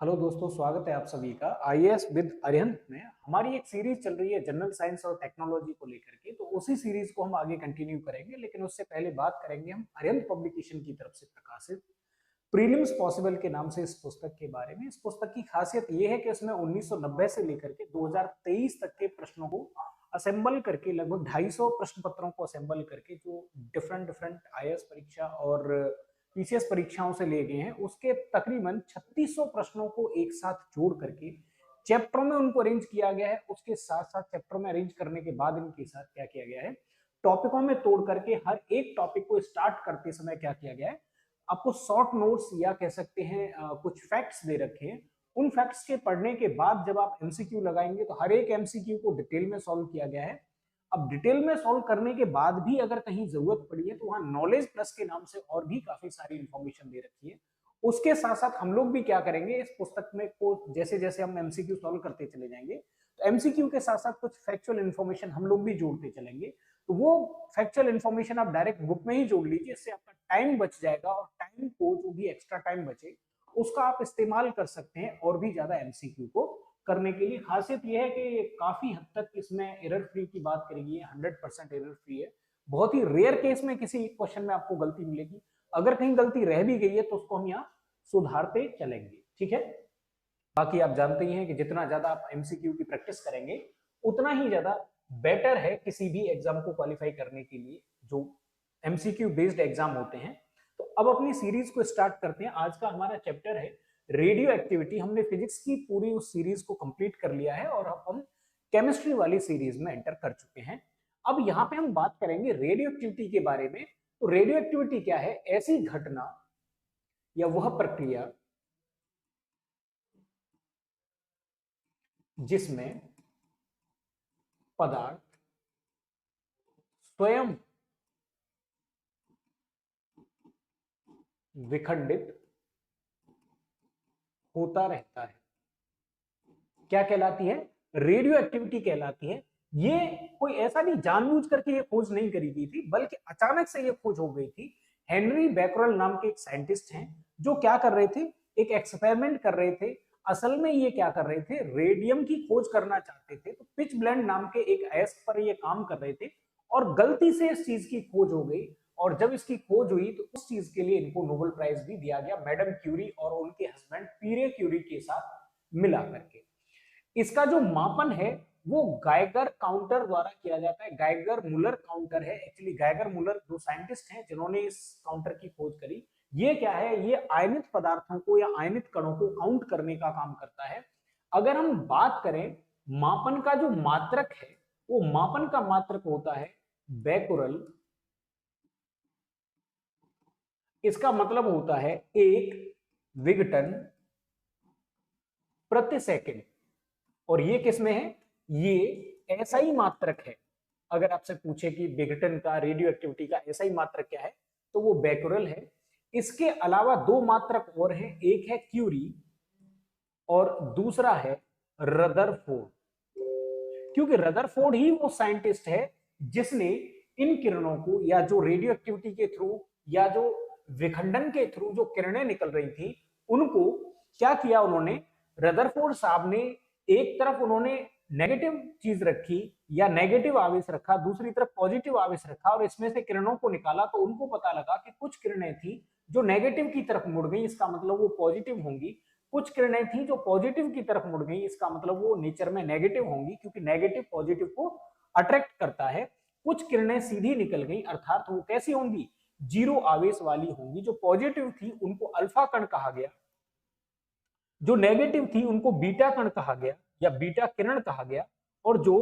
Hello दोस्तों, स्वागत है आप सभी का आईएएस विद अरिहंत में। हमारी एक सीरीज चल रही है जनरल साइंस और टेक्नोलॉजी को लेकर के, तो उसी सीरीज को हम आगे कंटिन्यू करेंगे। लेकिन उससे पहले बात करेंगे हम अरिहंत पब्लिकेशन की तरफ से प्रकाशित प्रीलिम्स पॉसिबल के नाम से इस पुस्तक के बारे में। इस पुस्तक की खासियत यह है कि इसमें 1990 से लेकर के 2023 तक के प्रश्नों को असेंबल करके, लगभग 250 प्रश्न पत्रों को असेंबल करके, जो डिफरेंट डिफरेंट आईएएस परीक्षा और पीसीएस परीक्षाओं से लिए गए हैं, उसके तकरीबन 3600 प्रश्नों को एक साथ जोड़ करके चैप्टरों में उनको अरेंज किया गया है। उसके साथ साथ चैप्टर में अरेंज करने के बाद इनके साथ क्या किया गया है, टॉपिकों में तोड़ करके हर एक टॉपिक को स्टार्ट करते समय क्या किया गया है, आपको शॉर्ट नोट्स या कह सकते हैं कुछ फैक्ट्स दे रखे हैं। उन फैक्ट्स के पढ़ने के बाद जब आप एमसीक्यू लगाएंगे तो हर एक एमसीक्यू को डिटेल में सॉल्व किया गया है। अब डिटेल में सॉल्व करने के बाद भी अगर कहीं जरूरत पड़ी है तो वहां नॉलेज प्लस के नाम से और भी काफी सारी इंफॉर्मेशन दे रखी है। उसके साथ साथ हम लोग भी क्या करेंगे, इस पुस्तक में को जैसे जैसे हम एमसीक्यू सॉल्व करते चले जाएंगे तो एमसीक्यू के साथ साथ कुछ फैक्चुअल इन्फॉर्मेशन हम लोग भी जोड़ते चलेंगे। तो वो फैक्चुअल इन्फॉर्मेशन आप डायरेक्ट बुक में ही जोड़ लीजिए, इससे आपका टाइम बच जाएगा और टाइम को, जो भी एक्स्ट्रा टाइम बचे, उसका आप इस्तेमाल कर सकते हैं और भी ज्यादा एमसीक्यू को करने के लिए। खासियत यह है कि काफी हद तक इसमें एरर फ्री की बात करेगी, 100% एरर फ्री है। बहुत ही रेयर केस में किसी क्वेश्चन में आपको गलती मिलेगी। अगर कहीं गलती रह भी गई है तो उसको हम यहाँ सुधारते चलेंगे, ठीक है। बाकी आप जानते ही हैं कि जितना ज्यादा आप एमसीक्यू की प्रैक्टिस करेंगे उतना ही ज्यादा बेटर है किसी भी एग्जाम को क्वालिफाई करने के लिए, जो एमसीक्यू बेस्ड एग्जाम होते हैं। तो अब अपनी सीरीज को स्टार्ट करते हैं। आज का हमारा चैप्टर है रेडियो एक्टिविटी। हमने फिजिक्स की पूरी उस सीरीज को कंप्लीट कर लिया है और अब हम केमिस्ट्री वाली सीरीज में एंटर कर चुके हैं। अब यहाँ पे हम बात करेंगे रेडियो एक्टिविटी के बारे में। तो रेडियो एक्टिविटी क्या है? ऐसी घटना या वह प्रक्रिया जिसमें पदार्थ स्वयं विखंडित होता रहता है, क्या कहलाती है? रेडियो एक्टिविटी कहलाती है। ये कोई ऐसा नहीं जानबूझ करके ये खोज नहीं करी गई थी, बल्कि अचानक से ये खोज हो गई थी। हेनरी बैकरल नाम के एक साइंटिस्ट हैं जो क्या कर रहे थे, एक एक्सपेरिमेंट कर रहे थे। असल में ये क्या कर रहे थे, रेडियम की खोज करना चाहते थे। तो पिच ब्लेंड नाम के एक अयस्क पर ये काम कर रहे थे और गलती से इस चीज की खोज हो गई। और जब इसकी खोज हुई तो उस चीज के लिए इनको नोबेल प्राइज भी दिया गया, मैडम क्यूरी और उनके हस्बैंड पीरे क्यूरी के साथ मिला करके। इसका जो मापन है वो गाइगर काउंटर द्वारा किया जाता है। गाइगर मुलर काउंटर है एक्चुअली। गाइगर मुलर दो साइंटिस्ट हैं जिन्होंने इस काउंटर की खोज करी। ये क्या है, ये आयनित पदार्थों को या आयनित कणों को काउंट करने का काम करता है। अगर हम बात करें मापन का, जो मात्रक है वो मापन का मात्रक होता है बैकुरल। इसका मतलब होता है 1 विघटन प्रति सेकंड। और ये किसमें है? ये ऐसा ही मात्रक है। अगर आपसे पूछे कि विघटन का, रेडियो एक्टिविटी का ऐसा ही मात्रक क्या है, तो वो बैकुरल है। इसके अलावा दो मात्रक और हैं, एक है क्यूरी और दूसरा है रदरफोर्ड। क्योंकि रदरफोर्ड ही वो साइंटिस्ट है जिसने इन किरणों को, या जो रेडियो एक्टिविटी के थ्रू या जो विखंडन के थ्रू जो किरणें निकल रही थी, उनको क्या किया उन्होंने, रदरफोर्ड साहब ने एक तरफ उन्होंने नेगेटिव चीज रखी या नेगेटिव आवेश रखा, दूसरी तरफ पॉजिटिव आवेश रखा और इसमें से किरणों को निकाला। तो उनको पता लगा कि कुछ किरणें थी जो नेगेटिव की तरफ मुड़ गई, इसका मतलब वो पॉजिटिव होंगी। कुछ किरणें थी जो पॉजिटिव की तरफ मुड़ गई, इसका मतलब वो नेचर में नेगेटिव होंगी, क्योंकि नेगेटिव पॉजिटिव को अट्रैक्ट करता है। कुछ किरणें सीधी निकल गई, अर्थात वो कैसी होंगी, जीरो आवेश वाली होंगी। जो पॉजिटिव थी उनको अल्फा कण कहा गया, जो नेगेटिव थी उनको बीटा कण कहा गया या बीटा किरण कहा गया, और जो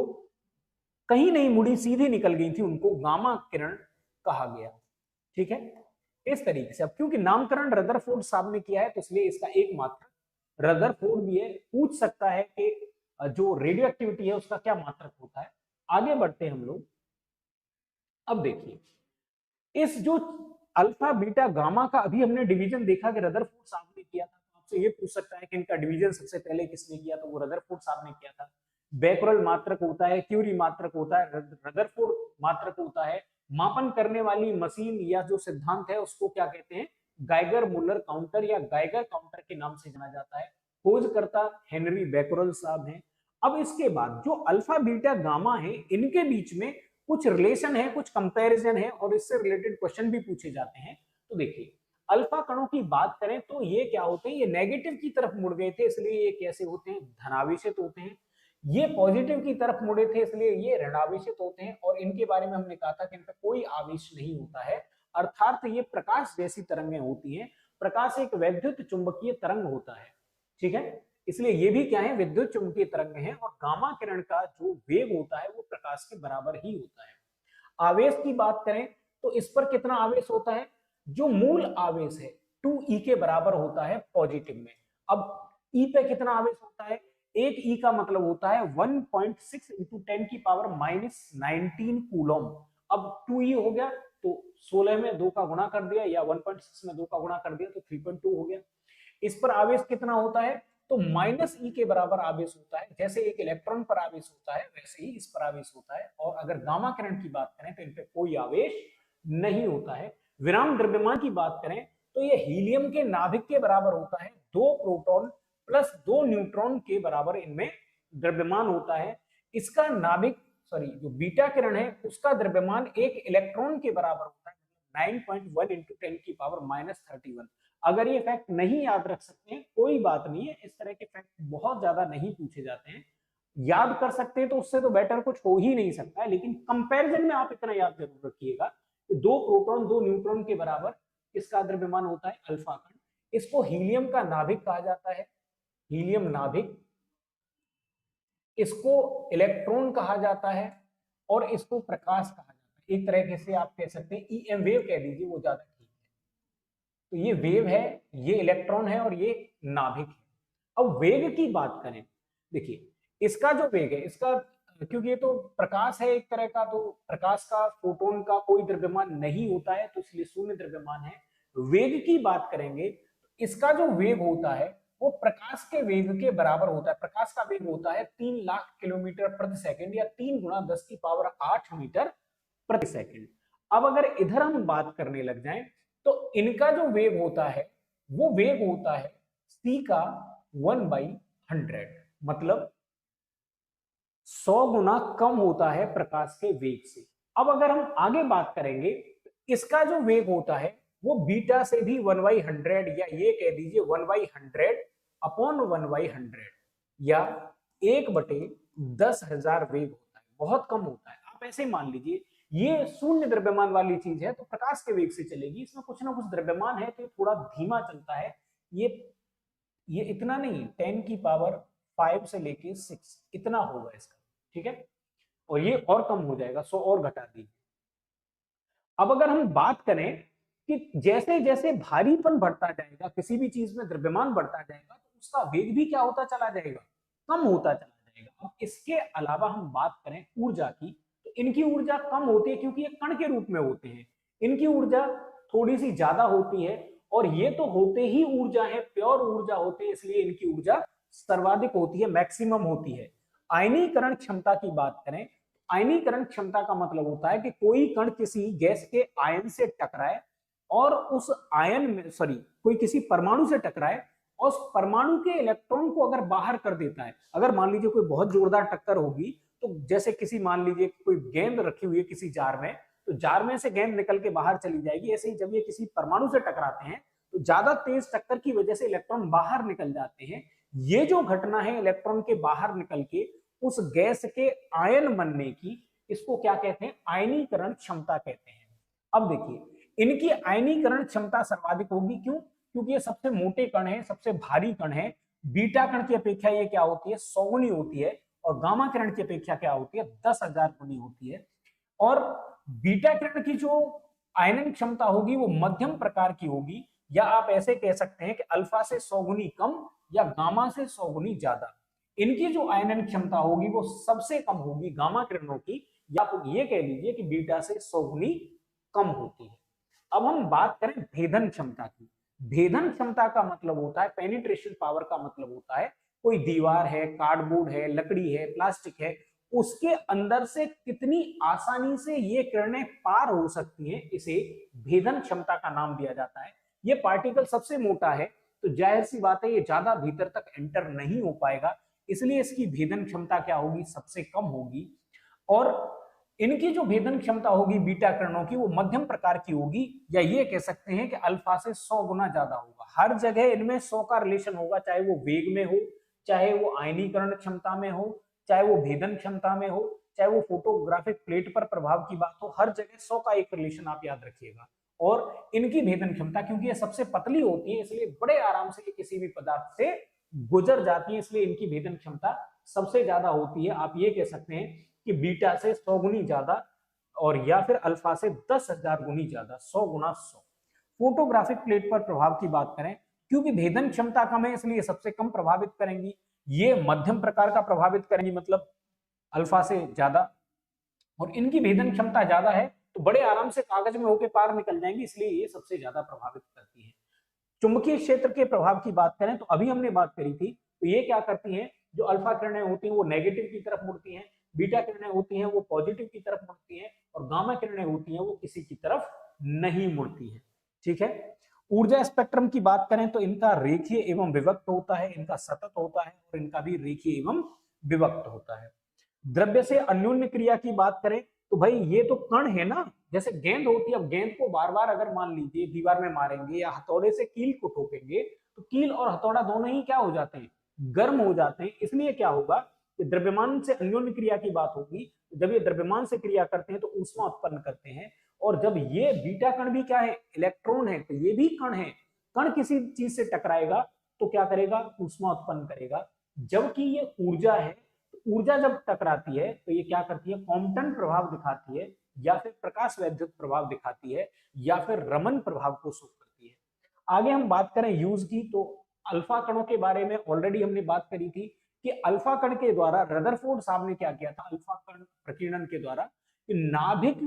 कहीं नहीं मुड़ी सीधी निकल गई थी उनको गामा किरण कहा गया। ठीक है, इस तरीके से। अब क्योंकि नामकरण रदरफोर्ड साहब ने किया है तो इसलिए इसका एक मात्रक रदरफोर्ड भी है। पूछ सकता है कि जो रेडियो एक्टिविटी है उसका क्या मात्रक होता है। आगे बढ़ते हैं हम लोग। अब देखिए, इस जो अल्फा बीटा गामा का अभी हमने डिवीजन देखा कि रदरफोर्ड साहब ने किया था। तो आपसे ये पूछ सकता है कि इनका डिवीजन सबसे पहले किसने किया, तो वो रदरफोर्ड साहब ने किया था। बैकरल मात्रक होता है, क्यूरी मात्रक होता है, रदरफोर्ड मात्रक होता है। मापन करने वाली मशीन या जो सिद्धांत है उसको क्या कहते हैं, गाइगर मुलर काउंटर या गाइगर काउंटर के नाम से जाना जाता है। खोजकर्ता हेनरी बैकरल साहब हैं। अब इसके बाद जो अल्फा बीटा गामा है, इनके बीच में कुछ रिलेशन है, कुछ कंपैरिजन है और इससे रिलेटेड क्वेश्चन भी पूछे जाते हैं। तो देखिए, अल्फा कणों की बात करें तो ये क्या होते हैं, ये नेगेटिव की तरफ मुड़ गए थे, इसलिए ये कैसे होते हैं, धनावेशित होते हैं। ये पॉजिटिव की तरफ मुड़े थे, इसलिए ये ऋणावेशित होते हैं। और इनके बारे में हमने कहा था कि इन पर कोई आवेश नहीं होता है, अर्थात ये प्रकाश जैसी तरंगें होती हैं। प्रकाश एक वैद्युत चुंबकीय तरंग होता है, ठीक है, इसलिए ये भी क्या है, विद्युत चुंबकीय तरंग है। और गामा किरण का जो वेग होता है वो प्रकाश के बराबर ही होता है। आवेश की बात करें तो इस पर कितना आवेश होता है, जो मूल आवेश है 2e के बराबर होता है पॉजिटिव में। अब e पे कितना आवेश होता है, एक e का मतलब होता है 1.6 इंटू 10 की पावर -19 कूलम। अब 2e हो गया तो 16 में 2 का गुणा कर दिया, या 1.6 में 2 का गुणा कर दिया तो 3.2 हो गया। इस पर आवेश कितना होता है, तो -e के बराबर आवेश होता है। जैसे एक इलेक्ट्रॉन पर आवेश होता है वैसे ही इस पर आवेश होता है। और अगर गामा किरण की बात करें तो इन पे कोई आवेश नहीं होता है। विराम द्रव्यमान की बात करें तो ये हीलियम के नाभिक के बराबर होता है, 2 प्रोटॉन प्लस 2 न्यूट्रॉन के बराबर इनमें द्रव्यमान होता है। इसका नाभिक जो बीटा किरण है उसका द्रव्यमान एक इलेक्ट्रॉन के बराबर होता है, 9.1 इंटू 10 की पावर -31। अगर ये फैक्ट नहीं याद रख सकते हैं कोई बात नहीं है, इस तरह के फैक्ट बहुत ज्यादा नहीं पूछे जाते हैं। याद कर सकते हैं तो उससे तो बेटर कुछ हो ही नहीं सकता है, लेकिन कंपैरिजन में आप इतना याद जरूर रखिएगा कि 2 प्रोटॉन 2 न्यूट्रॉन के बराबर इसका द्रव्यमान होता है अल्फा कण। इसको हीलियम का नाभिक कहा जाता है, हीलियम नाभिक। इसको इलेक्ट्रॉन कहा जाता है और इसको प्रकाश कहा जाता है। एक तरीके से आप कह सकते हैं ईएम वेव कह दीजिए, वो ज्यादा ठीक है। तो ये वेव है, ये इलेक्ट्रॉन है और ये नाभिक है। अब वेग की बात करें, देखिए इसका जो वेग है, इसका क्योंकि ये तो प्रकाश है एक तरह का, तो प्रकाश का फोटोन का कोई द्रव्यमान नहीं होता है, तो इसलिए शून्य द्रव्यमान है। वेग की बात करेंगे, इसका जो वेग होता है वो प्रकाश के वेग के बराबर होता है। प्रकाश का वेग होता है 3 लाख किलोमीटर प्रति सेकंड, या 3 गुणा 10 की पावर 8 मीटर प्रति सेकंड। अब अगर इधर हम बात करने लग जाएं तो इनका जो वेग होता है वो वेग होता है c का 1/100, मतलब 100 गुना कम होता है प्रकाश के वेग से। अब अगर हम आगे बात करेंगे, इसका जो वेग होता है वो बीटा से भी 1/100, या ये कह दीजिए 1/100 अपॉन 1/100, या 1/10,000 वेग होता है, बहुत कम होता है। आप ऐसे मान लीजिए ये शून्य द्रव्यमान वाली चीज है तो प्रकाश के वेग से चलेगी, इसमें कुछ ना कुछ द्रव्यमान है तो थोड़ा धीमा चलता है। ये इतना नहीं, 10 की पावर 5 से लेके 6 इतना होगा इसका, ठीक है, और ये और कम हो जाएगा, 100 और घटा दीजिए। अब अगर हम बात करें कि जैसे जैसे भारीपन बढ़ता जाएगा, किसी भी चीज में द्रव्यमान बढ़ता जाएगा तो उसका वेग भी क्या होता चला जाएगा, कम होता चला जाएगा। अब इसके अलावा हम बात करें ऊर्जा की, तो इनकी ऊर्जा कम होती है क्योंकि ये कण के रूप में होते हैं। इनकी ऊर्जा थोड़ी सी ज्यादा होती है, और ये तो होते ही ऊर्जा है, प्योर ऊर्जा होते हैं, इसलिए इनकी ऊर्जा सर्वाधिक होती है, मैक्सिमम होती है। आयनीकरण क्षमता की बात करें, आयनीकरण क्षमता का मतलब होता है कि कोई कण किसी गैस के आयन से टकराए और उस आयन में कोई किसी परमाणु से टकराए और उस परमाणु के इलेक्ट्रॉन को अगर बाहर कर देता है। अगर मान लीजिए कोई बहुत जोरदार टक्कर होगी, तो जैसे किसी मान लीजिए कोई गेंद रखी हुई है किसी जार में, तो जार में से गेंद निकल के बाहर चली जाएगी। ऐसे ही जब ये किसी परमाणु से टकराते हैं तो ज्यादा तेज टक्कर की वजह से इलेक्ट्रॉन बाहर निकल जाते हैं। ये जो घटना है इलेक्ट्रॉन के बाहर निकल के उस गैस के आयन बनने की, इसको क्या कहते हैं, आयनीकरण क्षमता कहते हैं। अब देखिए इनकी आयनीकरण क्षमता सर्वाधिक होगी, क्यों, क्योंकि ये सबसे मोटे कण है, सबसे भारी कण है। बीटा कण की अपेक्षा ये क्या होती है, 100 गुनी होती है, और गामा किरण की अपेक्षा क्या होती है, 10,000 गुनी होती है। और बीटा किरण की जो आयनन क्षमता होगी वो मध्यम प्रकार की होगी, या आप ऐसे कह सकते हैं कि अल्फा से 100 गुनी कम या गामा से 100 गुनी ज्यादा। इनकी जो आयनन क्षमता होगी वो सबसे कम होगी गामा किरणों की, या आप ये कह लीजिए कि बीटा से 100 गुनी कम होती है। अब हम बात करें भेदन क्षमता की। भेदन क्षमता का मतलब होता है, पेनिट्रेशन पावर का मतलब होता है कोई दीवार है, कार्डबोर्ड है, लकड़ी है, प्लास्टिक है, उसके अंदर से कितनी आसानी से ये किरणें पार हो सकती हैं, इसे भेदन क्षमता का नाम दिया जाता है। ये पार्टिकल सबसे मोटा है, तो जाहिर सी बात है ये ज्यादा भीतर तक एंटर नहीं हो पाएगा, इसलिए इसकी भेदन क्षमता क्या होगी, सबसे कम होगी। और इनकी जो भेदन क्षमता होगी बीटा किरणों की, वो मध्यम प्रकार की होगी, या ये कह सकते हैं कि अल्फा से 100 गुना ज्यादा होगा। हर जगह इनमें 100 का रिलेशन होगा, चाहे वो वेग में हो, चाहे वो आयनीकरण क्षमता में हो, चाहे वो भेदन क्षमता में हो, चाहे वो फोटोग्राफिक प्लेट पर प्रभाव की बात हो, हर जगह 100 का एक रिलेशन आप याद रखिएगा। और इनकी भेदन क्षमता, क्योंकि ये सबसे पतली होती है, इसलिए बड़े आराम से किसी भी पदार्थ से गुजर जाती है, इसलिए इनकी भेदन क्षमता सबसे ज्यादा होती है। आप ये कह सकते हैं कि बीटा से 100 गुनी ज्यादा, और या फिर अल्फा से 10,000 गुनी ज्यादा, 100 गुना 100। फोटोग्राफिक प्लेट पर प्रभाव की बात करें, क्योंकि भेदन क्षमता कम है इसलिए सबसे कम प्रभावित करेंगी। ये मध्यम प्रकार का प्रभावित करेंगी, मतलब अल्फा से ज्यादा, और इनकी भेदन क्षमता ज्यादा है तो बड़े आराम से कागज में होकर पार निकल जाएंगी, इसलिए ये सबसे ज्यादा प्रभावित करती है। चुंबकीय क्षेत्र के प्रभाव की बात करें तो अभी हमने बात करी थी, तो ये क्या करती हैं, जो अल्फा किरणें होती हैं वो नेगेटिव की तरफ मुड़ती हैं, बीटा किरणें होती हैं वो पॉजिटिव की तरफ मुड़ती हैं, और गामा किरणें होती हैं वो किसी की तरफ नहीं मुड़ती हैं। ठीक है। ऊर्जा स्पेक्ट्रम की बात करें तो इनका रेखीय एवं विभक्त होता है, इनका सतत होता है, और इनका भी रेखीय एवं विभक्त होता है। द्रव्य से अन्योन्य क्रिया की बात करें तो भाई ये तो कण है ना, जैसे गेंद होती है, अब गेंद को बार बार अगर मान लीजिए दीवार में मारेंगे या हथौड़े से कील को ठोकेंगे, तो कील और हथौड़ा दोनों ही क्या हो जाते हैं, गर्म हो जाते हैं। इसलिए क्या होगा कि द्रव्यमान से अन्योन्य क्रिया की बात होगी, जब ये द्रव्यमान से क्रिया करते हैं तो ऊष्मा उत्पन्न करते हैं, और जब ये बीटा कण भी क्या है, इलेक्ट्रॉन है, तो ये भी कण है, कण किसी चीज से टकराएगा तो क्या करेगा, ऊष्मा उत्पन्न करेगा। जबकि ये ऊर्जा है, ऊर्जा जब टकराती है तो ये क्या करती है, कॉम्पटन प्रभाव दिखाती है, या फिर प्रकाश वैद्युत प्रभाव दिखाती है, या फिर रमन प्रभाव को शो करती है। आगे हम बात करें यूज की, तो अल्फा कणों के बारे में ऑलरेडी हमने बात करी थी कि अल्फा कण के द्वारा रदरफोर्ड साहब ने क्या किया था, अल्फा कण प्रकीर्णन के द्वारा कि नाभिक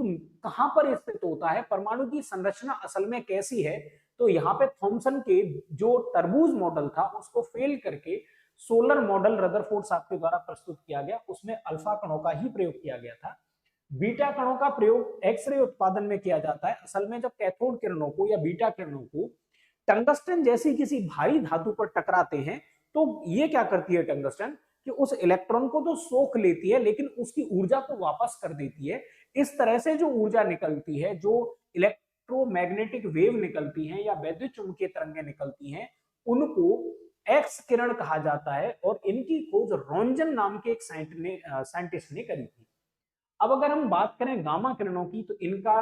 कहां पर स्थित होता है, परमाणु की संरचना असल में कैसी है, तो यहाँ पे थॉमसन के जो तरबूज मॉडल था उसको फेल करके सोलर मॉडल रदरफोर्ड साहब के द्वारा प्रस्तुत किया गया, उसमें अल्फा कणों का ही प्रयोग किया गया था। बीटा कणों का प्रयोग एक्सरे उत्पादन में किया जाता है। असल में जब कैथोड किरणों को या बीटा किरणों को टंगस्टन जैसी किसी भारी धातु पर टकराते हैं, तो ये क्या करती है टंगस्टन, कि उस इलेक्ट्रॉन को तो सोख लेती है लेकिन उसकी ऊर्जा को वापस कर देती है। इस तरह से जो ऊर्जा निकलती है, जो इलेक्ट्रोमैग्नेटिक वेव निकलती हैं या वैद्युत चुंबकीय तरंगें निकलती हैं, उनको एक्स किरण कहा जाता है, और इनकी खोज रोंजन नाम के एक साइंटिस्ट ने करी थी। अब अगर हम बात करें गामा किरणों की, तो इनका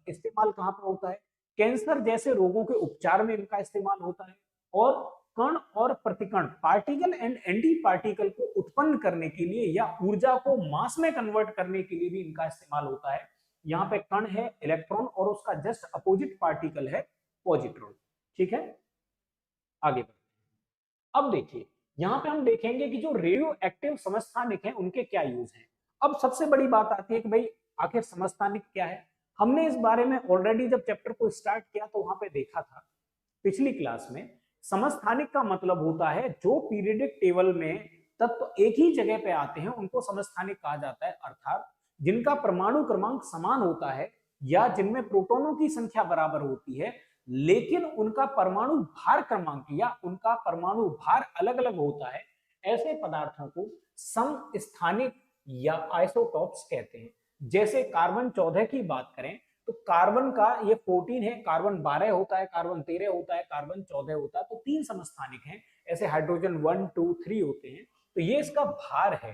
इस्तेमाल कहां पर होता है, कैंसर जैसे रोगों के उपचार में इनका इस्तेमाल होता है, और कण और प्रतिकण, पार्टिकल एंड एंटी पार्टिकल को उत्पन्न करने के लिए या ऊर्जा को मास में कन्वर्ट करने के लिए भी इनका इस्तेमाल होता है। यहाँ पे कण है इलेक्ट्रॉन, और उसका जस्ट अपोजिट पार्टिकल है पॉजिट्रॉन। ठीक है, आगे बढ़ते हैं। अब देखिए, यहाँ पे हम देखेंगे कि जो रेडियो एक्टिव समस्थानिक हैं उनके क्या यूज हैं। अब सबसे बड़ी बात आती है कि भाई आखिर समस्थानिक क्या है। हमने इस बारे में ऑलरेडी जब चैप्टर को स्टार्ट किया तो वहां पे देखा था पिछली क्लास में। समस्थानिक का मतलब होता है जो पीरियडिक टेबल में तत्व एक ही जगह पे आते हैं उनको समस्थानिक कहा जाता है, अर्थात जिनका परमाणु क्रमांक समान होता है या जिनमें प्रोटॉनों की संख्या बराबर होती है, लेकिन उनका परमाणु भार क्रमांक या उनका परमाणु भार अलग अलग होता है। ऐसे पदार्थों को समस्थानिक या आइसोटॉप्स कहते हैं। जैसे कार्बन 14 की बात करें तो कार्बन का ये 14 है, कार्बन 12 होता है, कार्बन 13 होता है, कार्बन 14 होता है, तो 3 समस्थानिक हैं। ऐसे हाइड्रोजन 1 2 3 होते हैं, तो ये इसका भार है।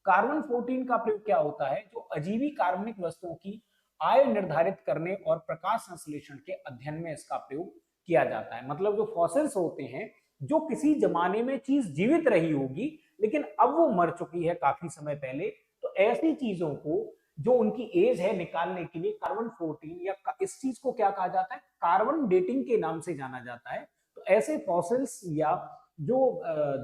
कार्बन 14 का प्रयोग क्या होता है, जो अजीवी कार्बनिक वस्तुओं की आय निर्धारित करने और प्रकाश संश्लेषण के अध्ययन में इसका प्रयोग किया जाता है। मतलब जो फॉसिल्स होते हैं, जो किसी जमाने में चीज जीवित रही होगी लेकिन अब वो मर चुकी है काफी समय पहले, तो ऐसी चीजों को जो उनकी एज है निकालने के लिए कार्बन 14 या इस चीज को क्या कहा जाता है, कार्बन डेटिंग के नाम से जाना जाता है। तो ऐसे फॉसिल्स या जो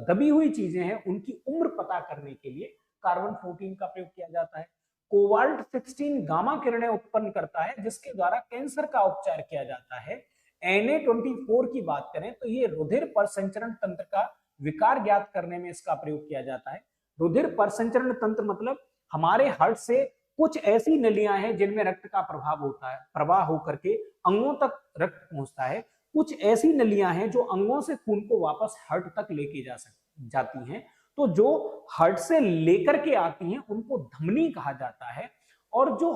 दबी हुई चीजें हैं उनकी उम्र पता करने के लिए कार्बन 14 का प्रयोग किया जाता है। कोबाल्ट 16 गामा किरणें उत्पन्न करता है जिसके द्वारा कैंसर का उपचार किया जाता है। Na24 की बात करें तो ये रुधिर परिसंचरण तंत्र का विकार ज्ञात करने में इसका प्रयोग किया जाता है। रुधिर परिसंचरण तंत्र मतलब हमारे हार्ट से कुछ ऐसी नलियां हैं जिनमें रक्त का प्रभाव होता है, प्रवाह होकर के अंगों तक रक्त पहुंचता है। कुछ ऐसी नलियां हैं जो अंगों से खून को वापस हार्ट तक लेके जाती हैं। तो जो हार्ट से लेकर के आती हैं उनको धमनी कहा जाता है, और जो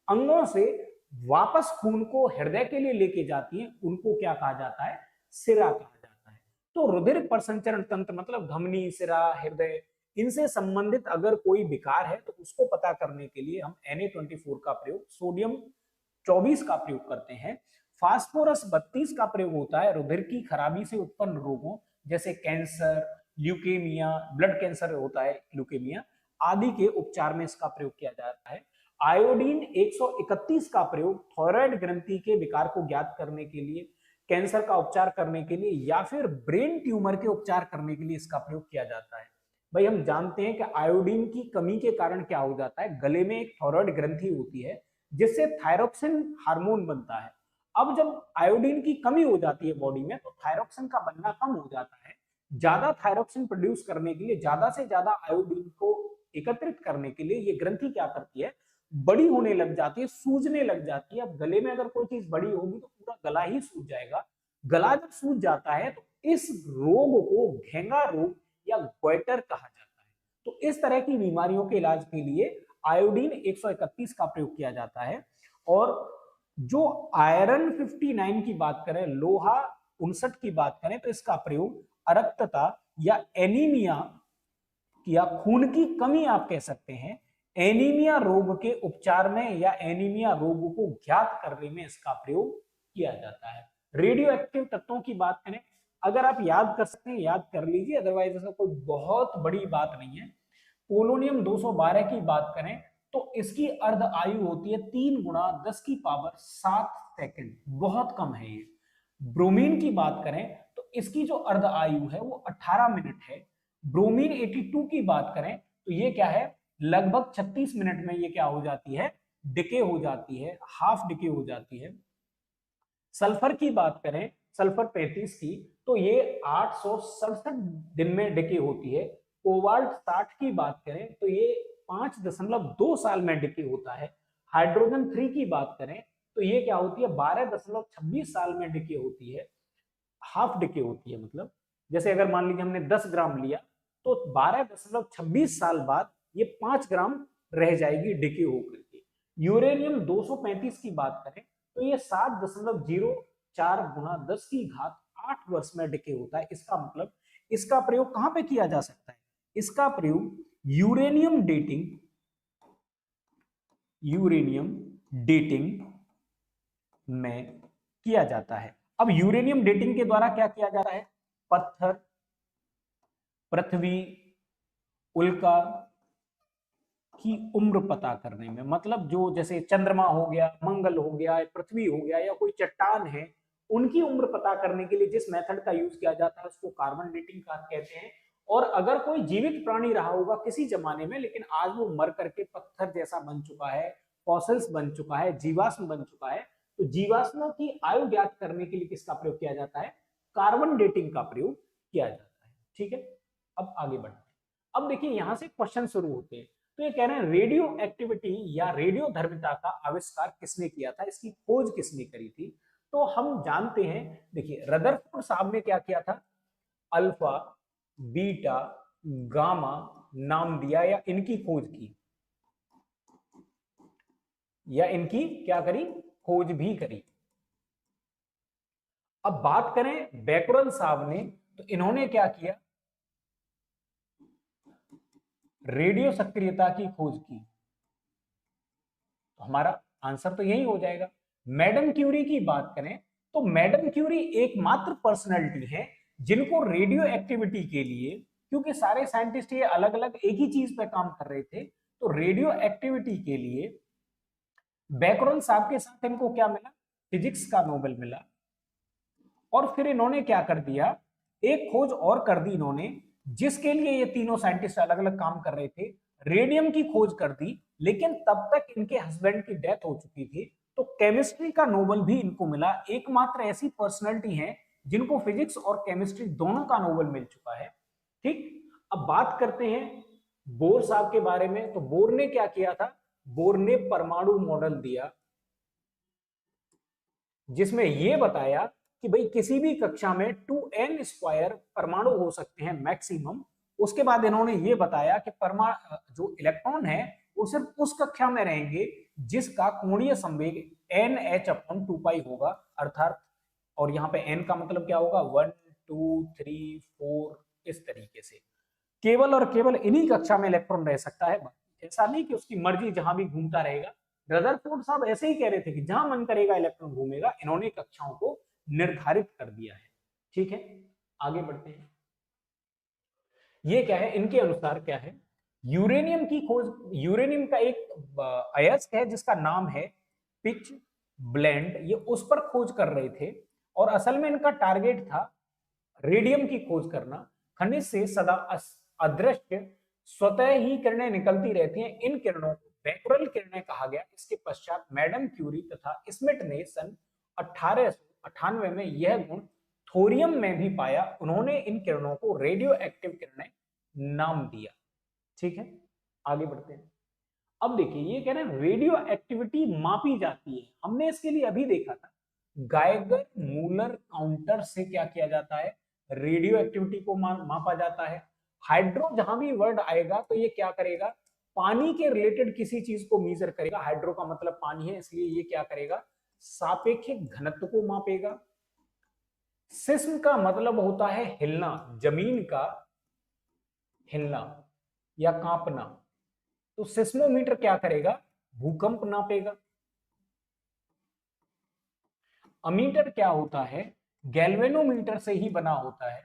अंगों से वापस खून को हृदय के लिए लेके जाती हैं उनको क्या कहा जाता है, सिरा कहा जाता है। तो रुधिर प्रसंचरण तंत्र मतलब धमनी, सिरा, हृदय, इनसे संबंधित अगर कोई विकार है तो उसको पता करने के लिए हम Na24 का प्रयोग, सोडियम 24 का प्रयोग करते हैं। फास्फोरस 32 का प्रयोग होता है रुधिर की खराबी से उत्पन्न रोगों जैसे कैंसर, ल्यूकेमिया, ब्लड कैंसर होता है ल्यूकेमिया आदि के उपचार में इसका प्रयोग किया जाता है। आयोडीन 131 का प्रयोग थायराइड ग्रंथि के विकार को ज्ञात करने के लिए, कैंसर का उपचार करने के लिए या फिर ब्रेन ट्यूमर के उपचार करने के लिए इसका प्रयोग किया जाता है। भाई हम जानते हैं कि आयोडीन की कमी के कारण क्या हो जाता है, गले में एक थायराइड ग्रंथि होती है जिससे थायरोक्सिन हार्मोन बनता है। अब जब आयोडीन की कमी हो जाती है बॉडी में तो थायरोक्सिन का बनना कम हो जाता है। ज्यादा थायरोक्सिन प्रोड्यूस करने के लिए, ज्यादा से ज्यादा आयोडीन को एकत्रित करने के लिए ये ग्रंथि क्या करती है, बड़ी होने लग जाती है, सूजने लग जाती है। अब गले में अगर कोई चीज बड़ी होगी तो पूरा गला ही सूज जाएगा। गला जब सूज जाता है तो इस रोग को घेंगा रोग या गोइटर कहा जाता है। तो इस तरह की बीमारियों के इलाज के लिए आयोडीन 131 का प्रयोग किया जाता है। और जो आयरन 59 की बात करें, लोहा 59 की बात करें तो इसका प्रयोग अरक्तता या एनीमिया या खून की कमी आप कह सकते हैं, एनीमिया रोग के उपचार में या एनीमिया रोग को ज्ञात करने में इसका प्रयोग किया जाता है। रेडियो एक्टिव तत्वों की बात करें, अगर आप याद कर सकते हैं याद कर लीजिए, अदरवाइज ऐसा कोई बहुत बड़ी बात नहीं है। पोलोनियम 212 की बात करें तो इसकी अर्ध आयु होती है 3 गुणा 10 की पावर 7 सेकंड, बहुत कम है ये। ब्रोमीन की बात करें तो इसकी जो अर्ध आयु है वो 18 मिनट है। ब्रोमीन 82 की बात करें तो ये क्या है, लगभग 36 मिनट में ये क्या हो जाती है, डिके हो जाती है, हाफ डिके हो जाती है। सल्फर की बात करें, सल्फर 35 की, तो ये 867 दिन में डिके होती है। कोबाल्ट 60 की बात करें तो ये 5.2 साल में डिके होता है। हाइड्रोजन 3 की बात करें तो ये क्या होती है, 12.26 साल में डिके होती है, हाफ डिके होती है। मतलब जैसे अगर मान लीजिए हमने 10 ग्राम लिया तो 12.26 साल बाद ये 5 ग्राम रह जाएगी डिके होकर के। यूरेनियम 235 की बात करें तो ये 7.04 गुना 10 की घात 8 वर्ष में डिके होता है। इसका मतलब इसका प्रयोग कहां पे किया जा सकता है, इसका प्रयोग यूरेनियम डेटिंग में किया जाता है। अब यूरेनियम डेटिंग के द्वारा क्या किया जा रहा है, पत्थर, पृथ्वी, उल्का की उम्र पता करने में, मतलब जो जैसे चंद्रमा हो गया, मंगल हो गया, पृथ्वी हो गया या कोई चट्टान है, उनकी उम्र पता करने के लिए जिस मेथड का यूज किया जाता है उसको कार्बन डेटिंग कहते हैं। और अगर कोई जीवित प्राणी रहा होगा किसी जमाने में लेकिन आज वो मर करके पत्थर जैसा बन चुका है, फॉसिल्स बन चुका है, जीवाश्म बन चुका है, तो जीवाश्मों की आयु ज्ञात करने के लिए किसका प्रयोग किया जाता है, कार्बन डेटिंग का प्रयोग किया जाता है। ठीक है, अब आगे बढ़ते हैं। अब देखिए यहां से क्वेश्चन शुरू होते हैं। तो ये कह रहे हैं रेडियो एक्टिविटी या रेडियो धर्मिता का आविष्कार किसने किया था, इसकी खोज किसने करी थी। तो हम जानते हैं, देखिए रदरफोर्ड साहब ने क्या किया था, अल्फा, बीटा, गामा नाम दिया या इनकी खोज की, या इनकी क्या करी, खोज भी करी। अब बात करें बैकरल साहब ने, तो इन्होंने क्या किया, रेडियो सक्रियता की खोज की। तो हमारा आंसर तो यही हो जाएगा। मैडम क्यूरी की बात करें तो मैडम क्यूरी एकमात्र पर्सनैलिटी है जिनको रेडियो एक्टिविटी के लिए, क्योंकि सारे साइंटिस्ट ये अलग अलग एक ही चीज पे काम कर रहे थे, तो रेडियो एक्टिविटी के लिए बैकरल साहब के साथ इनको क्या मिला, फिजिक्स का नोबेल मिला। और फिर इन्होंने क्या कर दिया, एक खोज और कर दी इन्होंने, जिसके लिए ये तीनों साइंटिस्ट अलग अलग काम कर रहे थे, रेडियम की खोज कर दी, लेकिन तब तक इनके हस्बैंड की डेथ हो चुकी थी, तो केमिस्ट्री का नोबेल भी इनको मिला। एकमात्र ऐसी पर्सनैलिटी है जिनको फिजिक्स और केमिस्ट्री दोनों का नोबेल मिल चुका है। ठीक, अब बात करते हैं बोर साहब के बारे में। तो बोर ने क्या किया था, बोर ने परमाणु मॉडल दिया जिसमें यह बताया कि भाई किसी भी कक्षा में 2n² परमाणु हो सकते हैं मैक्सिमम। उसके बाद इन्होंने ये बताया कि परमाणु जो इलेक्ट्रॉन है वो सिर्फ उस कक्षा में रहेंगे जिसका कोणीय संवेग NH/2π होगा, अर्थात, और यहाँ पे n का मतलब क्या होगा, 1 2 3 4, इस तरीके से केवल और केवल इन्हीं कक्षा में इलेक्ट्रॉन रह सकता है। ऐसा नहीं कि उसकी मर्जी जहां भी घूमता रहेगा। रदरफोर्ड साहब ऐसे ही कह रहे थे कि जहां मन करेगा इलेक्ट्रॉन घूमेगा। इन्होंने कक्षाओं को निर्धारित कर दिया है। ठीक है, आगे बढ़ते हैं। ये क्या है, इनके अनुसार क्या है, यूरेनियम की खोज, यूरेनियम का एक अयस्क है जिसका नाम है पिच ब्लेंड, ये उस पर खोज कर रहे थे और असल में इनका टारगेट था रेडियम की खोज करना। खनिज से सदा अदृश्य स्वतः ही किरणें निकलती रहती हैं, इन किरणों को बैकुरल किरणें कहा गया। इसके पश्चात मैडम क्यूरी तथा स्मिथ ने सन 1898 में यह गुण थोरियम में भी पाया। उन्होंने इन किरणों को रेडियो एक्टिव किरणें नाम दिया। ठीक है, आगे बढ़ते हैं। अब देखिए ये कह रहे हैं रेडियो एक्टिविटी मापी जाती है। हमने इसके लिए अभी देखा था गाइगर मूलर काउंटर से क्या किया जाता है, रेडियो एक्टिविटी को मापा जाता है। हाइड्रो जहां भी वर्ड आएगा तो ये क्या करेगा, पानी के रिलेटेड किसी चीज को मेजर करेगा। हाइड्रो का मतलब पानी है, इसलिए ये क्या करेगा, सापेक्षिक घनत्व को मापेगा। सिस्म का मतलब होता है हिलना, जमीन का हिलना या कांपना। तो सिस्मोमीटर क्या करेगा, भूकंप नापेगा। अमीटर क्या होता है, गैल्वेनोमीटर से ही बना होता है।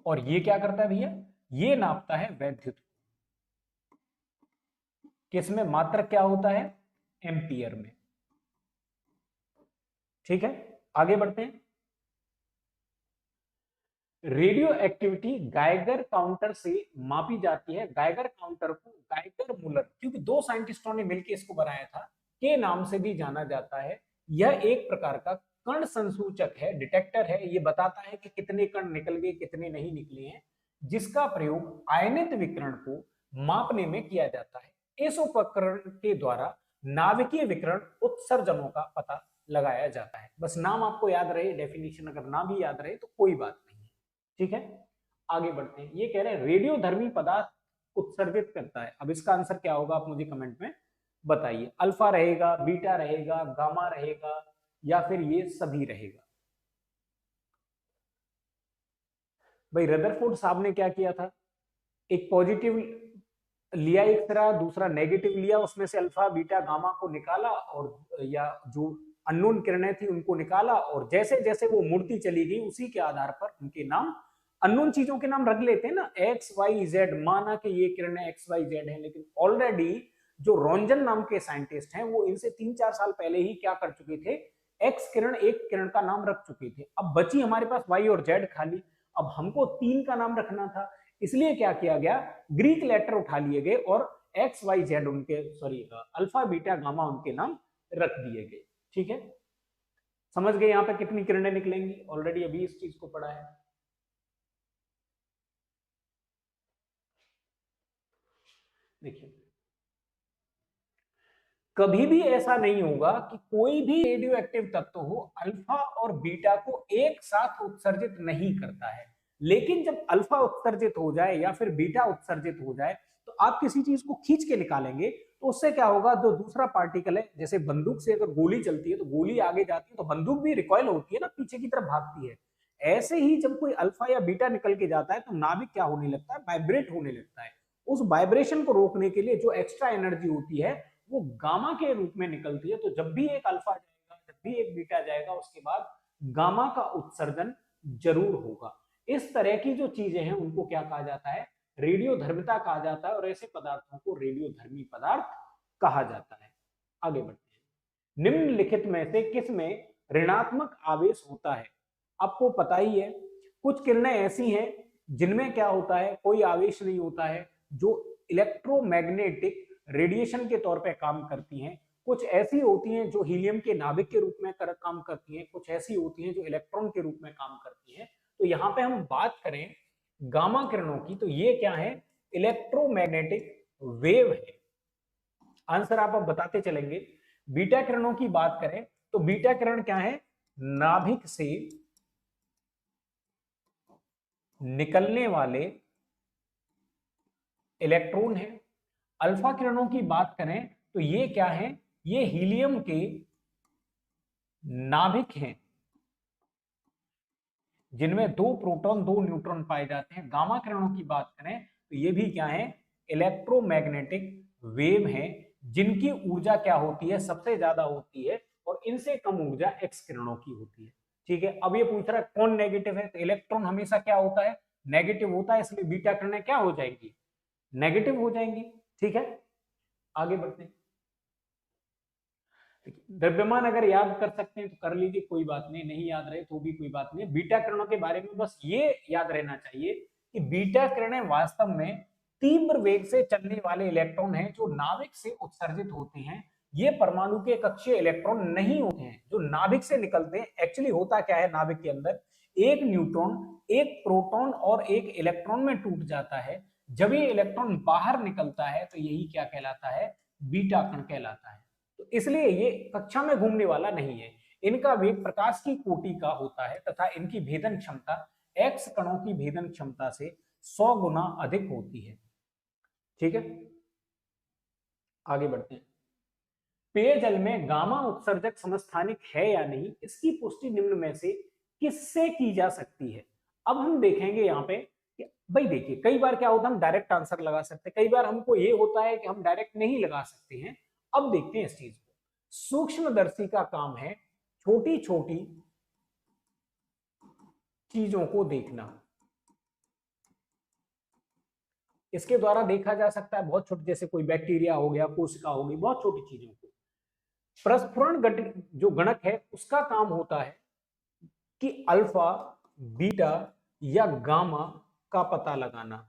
और ये क्या करता है भैया, ये नापता है वैद्युत। किसमें, मात्रक क्या होता है, एम्पियर में। ठीक है, आगे बढ़ते हैं। रेडियो एक्टिविटी गाइगर काउंटर से मापी जाती है। गाइगर काउंटर को गाइगर मूलर, क्योंकि दो साइंटिस्टों ने मिलकर इसको बनाया था, के नाम से भी जाना जाता है। यह एक प्रकार का कण संसूचक है, डिटेक्टर है। ये बताता है कि कितने कण निकल गए कितने नहीं निकले हैं, जिसका प्रयोग आयनित विकिरण को मापने में किया जाता है। इस उपकरण के द्वारा नाभिकीय विकिरण उत्सर्जनों का पता लगाया जाता है। बस नाम आपको याद रहे, डेफिनेशन अगर ना भी याद रहे तो कोई बात नहीं। ठीक है, आगे बढ़ते हैं। ये कह रहे हैं रेडियोधर्मी पदार्थ उत्सर्जित करता है। अब इसका आंसर क्या होगा, आप मुझे कमेंट में बताइए। अल्फा रहेगा, बीटा रहेगा, गामा रहेगा, या फिर ये सभी रहेगा। भाई रदरफोर्ड साहब ने क्या किया था, एक पॉजिटिव लिया एक तरह, दूसरा नेगेटिव लिया, उसमें से अल्फा बीटा गामा को निकाला और या जो अननोन किरणें थी उनको निकाला, और जैसे जैसे वो मुड़ती चली गई उसी के आधार पर उनके नाम, अननोन चीजों के नाम रख लेते हैं ना, एक्स वाई जेड। माना कि ये किरणें एक्स वाई जेड है, लेकिन ऑलरेडी जो रोंजन नाम के साइंटिस्ट हैं वो इनसे 3-4 साल पहले ही क्या कर चुके थे, एक्स किरण एक किरण का नाम रख चुके थे। अब बची हमारे पास वाई और जेड खाली, अब हमको 3 का नाम रखना था, इसलिए क्या किया गया, ग्रीक लेटर उठा लिए गए और एक्स वाई जेड उनके, सॉरी अल्फा बीटा गामा उनके नाम रख दिए गए। ठीक है, समझ गए यहां पे कितनी किरणें निकलेंगी, ऑलरेडी अभी इस चीज को पढ़ा है। देखिए कभी भी ऐसा नहीं होगा कि कोई भी रेडियो एक्टिव तत्व हो अल्फा और बीटा को एक साथ उत्सर्जित नहीं करता है। लेकिन जब अल्फा उत्सर्जित हो जाए या फिर बीटा उत्सर्जित हो जाए तो आप किसी चीज को खींच के निकालेंगे तो उससे क्या होगा, जो दूसरा पार्टिकल है, जैसे बंदूक से अगर गोली चलती है तो गोली आगे जाती है तो बंदूक भी रिकॉइल होती है ना, पीछे की तरफ भागती है। ऐसे ही जब कोई अल्फा या बीटा निकल के जाता है तो नाभिक क्या होने लगता है, वाइब्रेट होने लगता है। उस वाइब्रेशन को रोकने के लिए जो एक्स्ट्रा एनर्जी होती है वो गामा के रूप में निकलती है। तो जब भी एक अल्फा जाएगा, जब भी एक बीटा जाएगा, उसके बाद गामा का उत्सर्जन जरूर होगा। इस तरह की जो चीजें हैं उनको क्या कहा जाता है, रेडियोधर्मिता कहा जाता है, और ऐसे पदार्थों को रेडियोधर्मी पदार्थ कहा जाता है। आगे बढ़ते हैं। निम्नलिखित में से किस में ऋणात्मक आवेश होता है? आपको पता ही है कुछ किरणें ऐसी हैं जिनमें क्या होता है, कोई आवेश नहीं होता है, जो इलेक्ट्रोमैग्नेटिक रेडिएशन के तौर पे काम करती हैं। कुछ ऐसी होती हैं जो हीलियम के नाभिक के रूप में काम करती हैं, कुछ ऐसी होती हैं जो इलेक्ट्रॉन के रूप में काम करती हैं। तो यहाँ पे हम बात करें गामा किरणों की तो ये क्या है, इलेक्ट्रोमैग्नेटिक वेव है। आंसर आप अब बताते चलेंगे। बीटा किरणों की बात करें तो बीटा किरण क्या है, नाभिक से निकलने वाले इलेक्ट्रॉन है। अल्फा किरणों की बात करें तो ये क्या है, ये हीलियम के नाभिक हैं जिनमें 2 प्रोटॉन 2 न्यूट्रॉन पाए जाते हैं। गामा किरणों की बात करें तो ये भी क्या है, इलेक्ट्रोमैग्नेटिक वेव है जिनकी ऊर्जा क्या होती है, सबसे ज्यादा होती है, और इनसे कम ऊर्जा एक्स किरणों की होती है। ठीक है, अब ये पूछ रहा है कौन नेगेटिव है, तो इलेक्ट्रॉन हमेशा क्या होता है, नेगेटिव होता है, इसलिए बीटा किरणें क्या हो जाएंगी, नेगेटिव हो जाएंगी। ठीक है, आगे बढ़ते हैं। द्रव्यमान अगर याद कर सकते हैं तो कर लीजिए, कोई बात नहीं, नहीं याद रहे तो भी कोई बात नहीं। बीटा किरणों के बारे में बस ये याद रहना चाहिए कि बीटा किरणें वास्तव में तीव्र वेग से चलने वाले इलेक्ट्रॉन हैं जो नाभिक से उत्सर्जित होते हैं। ये परमाणु के कक्षीय इलेक्ट्रॉन नहीं होते हैं जो नाभिक से निकलते हैं। एक्चुअली होता क्या है, नाभिक के अंदर एक न्यूट्रॉन एक प्रोटॉन और एक इलेक्ट्रॉन में टूट जाता है। जब ये इलेक्ट्रॉन बाहर निकलता है तो यही क्या कहलाता है, बीटा कण कहलाता है। तो इसलिए ये कक्षा में घूमने वाला नहीं है। इनका वेग प्रकाश की कोटि का होता है तथा इनकी भेदन क्षमता एक्स कणों की भेदन क्षमता से 100 गुना अधिक होती है। ठीक है, आगे बढ़ते हैं। पेयजल में गामा उत्सर्जक समस्थानिक है या नहीं, इसकी पुष्टि निम्न में से किससे की जा सकती है। अब हम देखेंगे यहाँ पे कि भाई देखिए, कई बार क्या होता है हम डायरेक्ट आंसर लगा सकते हैं, कई बार हमको ये होता है कि हम डायरेक्ट नहीं लगा सकते हैं। अब देखते हैं इस चीज को। सूक्ष्मदर्शी का काम है छोटी छोटी चीजों को देखना। इसके द्वारा देखा जा सकता है बहुत छोटे, जैसे कोई बैक्टीरिया हो गया, कोशिका हो गई, बहुत छोटी चीजों को। प्रस्फुरण जो गणक है उसका काम होता है कि अल्फा, बीटा या गामा का पता लगाना।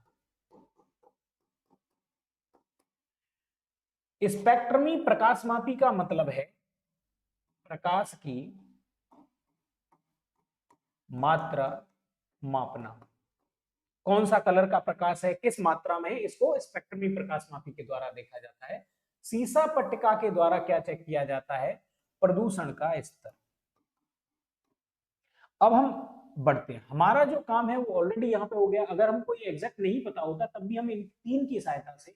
स्पेक्ट्रमी प्रकाशमापी का मतलब है प्रकाश की मात्रा मापना। कौन सा कलर का प्रकाश है, किस मात्रा में है, इसको स्पेक्ट्रमी प्रकाशमापी के द्वारा देखा जाता है। सीसा पट्टिका के द्वारा क्या चेक किया जाता है, प्रदूषण का स्तर। अब हम बढ़ते हैं। हमारा जो काम है वो ऑलरेडी यहाँ पे हो गया। अगर हमको ये एग्जैक्ट नहीं पता होता तब भी हम इन 3 की सहायता से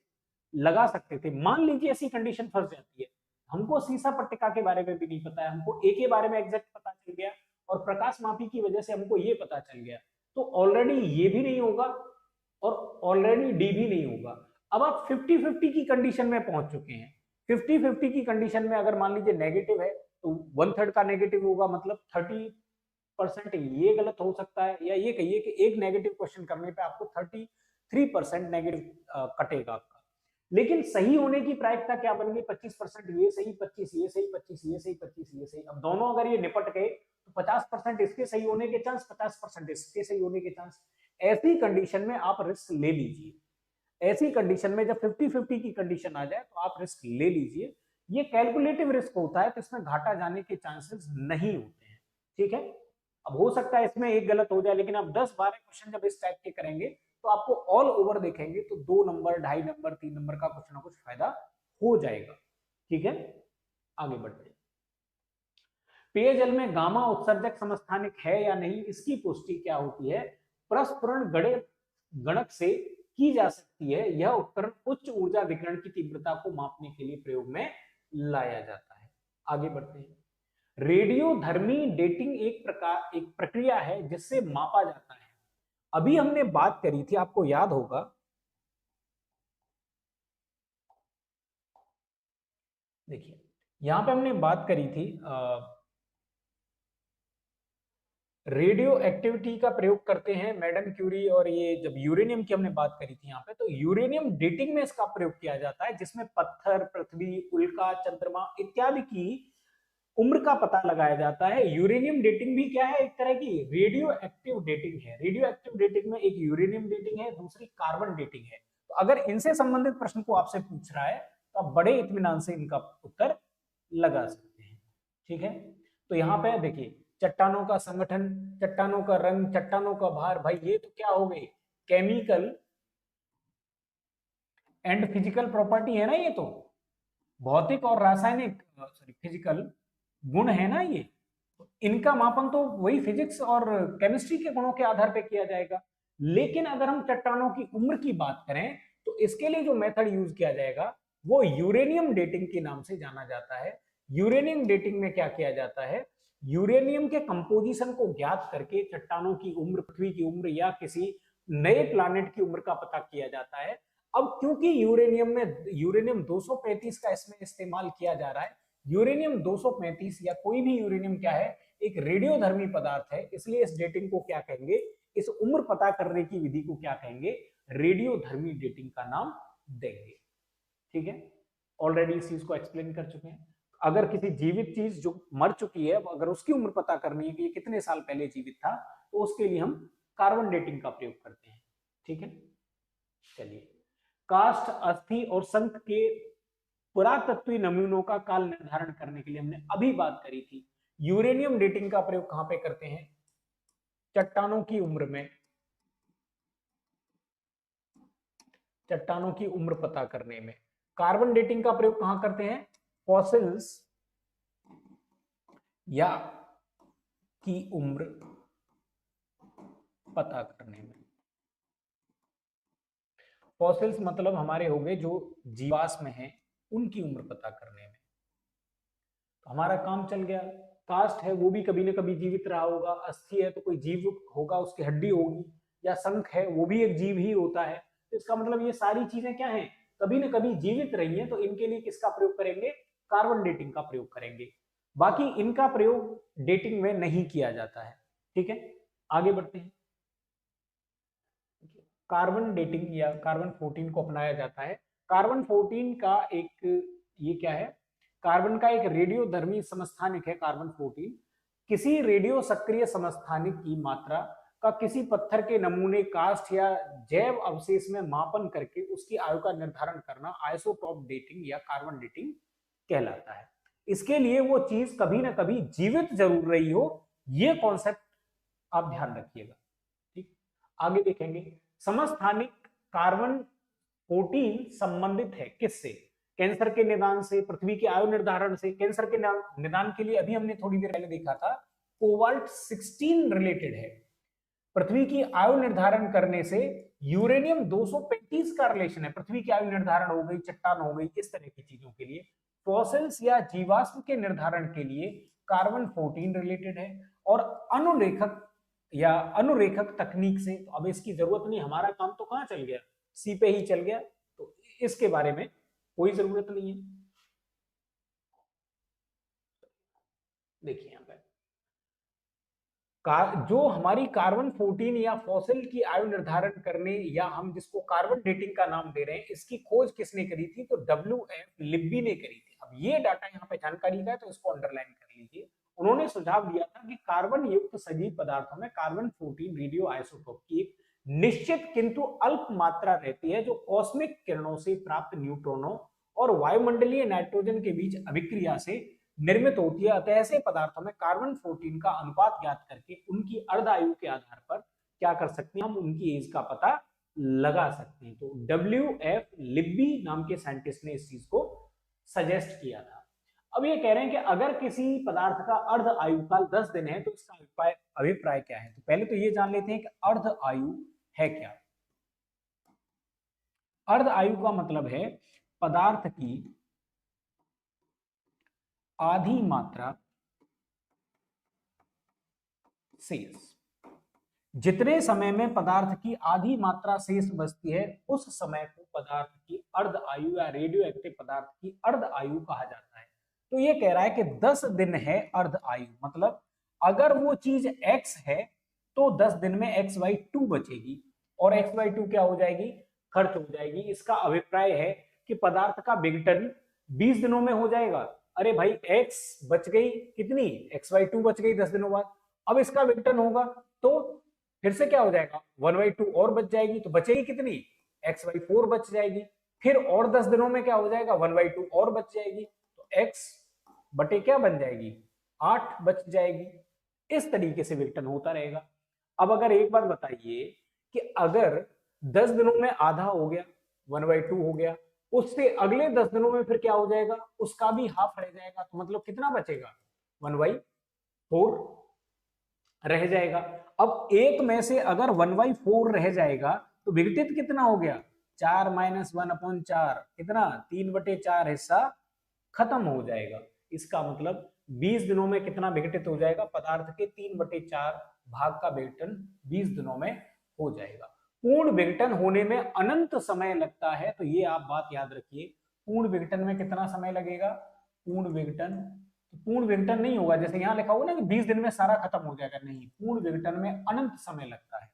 लगा सकते थे। मान लीजिए ऐसी कंडीशन फंस जाती है, हमको सीसा पट्टिका के बारे में भी नहीं पता है, हमको ए के बारे में एग्जैक्ट पता चल गया और प्रकाश मापी की वजह से हमको ये पता चल गया, तो ऑलरेडी ये भी नहीं होगा और ऑलरेडी डी भी नहीं होगा। अब आप 50-50 की कंडीशन में पहुंच चुके हैं। 50-50 की कंडीशन में अगर मान लीजिए नेगेटिव है तो 1/3 का नेगेटिव होगा, मतलब 30% ये गलत हो सकता है, या ये कहिए कि एक नेगेटिव क्वेश्चन करने पे आपको 33% नेगेटिव कटेगा आपका। लेकिन सही होने की प्रायिकता क्या बन गई, 25% ये सही, 25 ये सही, 25 ये सही, 25 ये सही। अब दोनों अगर ये निपट गए तो 50% इसके सही होने के चांस, 50% इसके सही होने के चांस। ऐसी कंडीशन में आप रिस्क ले लीजिए। ऐसी कंडीशन में जब 50-50 की कंडीशन आ जाए तो आप रिस्क ले लीजिए। ये कैलकुलेटिव रिस्क होता है तो इसमें घाटा जाने के चांसेस नहीं होते हैं। ठीक है, अब हो सकता है इसमें एक गलत हो जाए, लेकिन आप 10-12 क्वेश्चन जब इस टाइप के करेंगे तो आपको ऑल ओवर देखेंगे तो 2 नंबर, 2.5 नंबर, 3 नंबर का कुछ ना कुछ फायदा हो जाएगा। ठीक है, आगे बढ़ते हैं। पेयजल में गामा उत्सर्जक समस्थानिक है या नहीं, इसकी पुष्टि क्या होती है, प्रस्फुरण गणक से की जा सकती है। यह उपकरण उच्च ऊर्जा विकिरण की तीव्रता को मापने के लिए प्रयोग में लाया जाता है। आगे बढ़ते हैं। रेडियोधर्मी डेटिंग एक प्रक्रिया है जिससे मापा जाता है। अभी हमने बात करी थी, आपको याद होगा, देखिए यहां पे हमने बात करी थी रेडियो एक्टिविटी का प्रयोग करते हैं मैडम क्यूरी, और ये जब यूरेनियम की हमने बात करी थी यहाँ पे, तो यूरेनियम डेटिंग में इसका प्रयोग किया जाता है जिसमें पत्थर, पृथ्वी, उल्का, चंद्रमा इत्यादि की उम्र का पता लगाया जाता है। यूरेनियम डेटिंग भी क्या है, एक तरह की रेडियो एक्टिव डेटिंग है। रेडियो एक्टिव डेटिंग में एक यूरेनियम डेटिंग है, दूसरी कार्बन डेटिंग है। तो अगर इनसे संबंधित प्रश्न को आपसे पूछ रहा है तो आप बड़े इत्मीनान से इनका उत्तर लगा सकते हैं। ठीक है, तो यहाँ पे देखिए चट्टानों का संगठन, चट्टानों का रंग, चट्टानों का भार, भाई ये तो क्या हो गई, केमिकल एंड फिजिकल प्रॉपर्टी है ना ये तो। भौतिक और रासायनिक सॉरी फिजिकल गुण है ना ये, इनका मापन तो वही फिजिक्स और केमिस्ट्री के गुणों के आधार पे किया जाएगा। लेकिन अगर हम चट्टानों की उम्र की बात करें तो इसके लिए जो मेथड यूज किया जाएगा वो यूरेनियम डेटिंग के नाम से जाना जाता है। यूरेनियम डेटिंग में क्या किया जाता है, यूरेनियम के कंपोजिशन को ज्ञात करके चट्टानों की उम्र, पृथ्वी की उम्र या किसी नए प्लानिट की उम्र का पता किया जाता है। अब क्योंकि यूरेनियम 235 का इसमें इस्तेमाल किया जा रहा है, यूरेनियम 235 या कोई भी यूरेनियम क्या है, एक रेडियोधर्मी पदार्थ है, इसलिए इस डेटिंग को क्या कहेंगे, इस उम्र पता करने की विधि को क्या कहेंगे, रेडियोधर्मी डेटिंग का नाम देंगे। ठीक है, ऑलरेडी इस चीज को एक्सप्लेन कर चुके हैं। अगर किसी जीवित चीज जो मर चुकी है अगर उसकी उम्र पता करनी है कि ये कितने साल पहले जीवित था, तो उसके लिए हम कार्बन डेटिंग का प्रयोग करते हैं। ठीक है, चलिए, काष्ठ, अस्थि और शंख के पुरातत्वीय नमूनों का काल निर्धारण करने के लिए हमने अभी बात करी थी, यूरेनियम डेटिंग का प्रयोग कहां पे करते हैं, चट्टानों की उम्र में, चट्टानों की उम्र पता करने में। कार्बन डेटिंग का प्रयोग कहां करते हैं, फॉसिल्स या की उम्र पता करने में। फॉसिल्स मतलब हमारे हो गए जो जीवाश्म हैं, उनकी उम्र पता करने में। तो हमारा काम चल गया। कास्ट है वो भी कभी ना कभी जीवित रहा होगा, अस्थि है तो कोई जीव होगा, उसकी हड्डी होगी, या शंख है वो भी एक जीव ही होता है। तो इसका मतलब ये सारी चीजें क्या हैं, कभी ना कभी जीवित रही हैं, तो इनके लिए किसका प्रयोग करेंगे, कार्बन डेटिंग का प्रयोग करेंगे। बाकी इनका प्रयोग डेटिंग में नहीं किया जाता है। ठीक है, आगे बढ़ते हैं। कार्बन डेटिंग या कार्बन 14 को अपनाया जाता है। कार्बन 14 का एक, ये क्या है, कार्बन का एक रेडियोधर्मी समस्थानिक है कार्बन 14। किसी रेडियो सक्रिय समस्थानिक की मात्रा का किसी पत्थर के नमूने, कास्ट या जैव अवशेष में मापन करके उसकी आयु का निर्धारण करना आइसोटॉप डेटिंग या कार्बन डेटिंग कहलाता है। इसके लिए वो चीज कभी ना कभी जीवित जरूर रही हो, ये कॉन्सेप्ट आप ध्यान रखिएगा। ठीक, आगे देखेंगे। समस्थानिक कार्बन 14 संबंधित है किससे, कैंसर के निदान से, पृथ्वी के आयु निर्धारण से। कैंसर के निदान के लिए अभी हमने थोड़ी देर पहले देखा था, कोबाल्ट 16 रिलेटेड है। पृथ्वी की आयु निर्धारण करने से यूरेनियम 235 का रिलेशन है, पृथ्वी की आयु निर्धारण हो गई, चट्टान हो गई, इस तरह की चीजों के लिए। फॉसिल्स या जीवाश्म के निर्धारण के लिए कार्बन 14 रिलेटेड है। और अनुलेखक या अनुरेखक तकनीक से, तो अब इसकी जरूरत नहीं, हमारा काम तो कहां चल गया, सी पे ही चल गया, तो इसके बारे में कोई जरूरत नहीं है। देखिए यहां पे जो हमारी कार्बन 14 या फॉसिल की आयु निर्धारण करने, या हम जिसको कार्बन डेटिंग का नाम दे रहे हैं, इसकी खोज किसने करी थी, तो WF लिब्बी ने करी थी। अब ये डाटा यहाँ पे जानकारी का है तो इसको अंडरलाइन कर लीजिए। उन्होंने सुझाव दिया था कि कार्बन युक्त सजीव पदार्थों में कार्बन 14 रेडियो आइसोटोप की एक निश्चित किंतु अल्प मात्रा रहती है, जो कॉस्मिक किरणों से प्राप्त न्यूट्रॉनों और वायुमंडलीय नाइट्रोजन के बीच अभिक्रिया से निर्मित होती है। अतः ऐसे पदार्थों में कार्बन 14 का अनुपात ज्ञात करके उनकी अर्ध आयु के आधार पर क्या कर सकते हैं, हम उनकी एज का पता लगा सकते हैं। तो WF लिब्बी नाम के साइंटिस्ट ने इस चीज को सजेस्ट किया था। अब ये कह रहे हैं कि अगर किसी पदार्थ का अर्ध आयु काल 10 दिन है तो इसका अभिप्राय क्या है। तो पहले तो ये जान लेते हैं कि अर्ध आयु है क्या। अर्ध आयु का मतलब है पदार्थ की आधी मात्रा शेष। जितने समय में पदार्थ की आधी मात्रा शेष बचती है, उस समय को पदार्थ की अर्ध आयु या रेडियो एक्टिव पदार्थ की अर्ध आयु कहा जाता है। तो ये कह रहा है कि 10 दिन है अर्ध आयु, मतलब अगर वो चीज x है तो 10 दिन में x/2 बचेगी, और x/2 क्या हो जाएगी, खर्च हो जाएगी। इसका अभिप्राय है कि पदार्थ का विघटन 20 दिनों में हो जाएगा। अरे भाई x बच गई, कितनी, x/2 बच गई 10 दिनों बाद। अब इसका विघटन होगा तो फिर से क्या हो जाएगा, 1/2 और बच जाएगी, तो बचेगी कितनी, x/4 बच जाएगी। फिर और 10 दिनों में क्या हो जाएगा, 1/2 और बच जाएगी, तो x बटे क्या बन जाएगी, 8 बच जाएगी। इस तरीके से विघटन होता रहेगा। अब अगर एक बात बताइए कि अगर 10 दिनों में आधा हो गया, 1/2 हो गया, उससे अगले 10 दिनों में फिर क्या हो जाएगा, उसका भी हाफ रह जाएगा, तो मतलब कितना बचेगा, 1/4 रह जाएगा। अब एक में से अगर 1/4 रह जाएगा तो विघटित कितना हो गया, 4-1/4, कितना 3/4 हिस्सा खत्म हो जाएगा। इसका मतलब 20 दिनों में कितना विघटित हो जाएगा, पदार्थ के 3/4 भाग का विघटन 20 दिनों में हो जाएगा। पूर्ण विघटन होने में अनंत समय लगता है, तो ये आप बात याद रखिए। पूर्ण विघटन में कितना समय लगेगा, पूर्ण विघटन, पूर्ण विघटन नहीं होगा जैसे यहां लिखा होगा ना कि 20 दिन में सारा खत्म हो जाएगा, नहीं, पूर्ण विघटन में अनंत समय लगता है।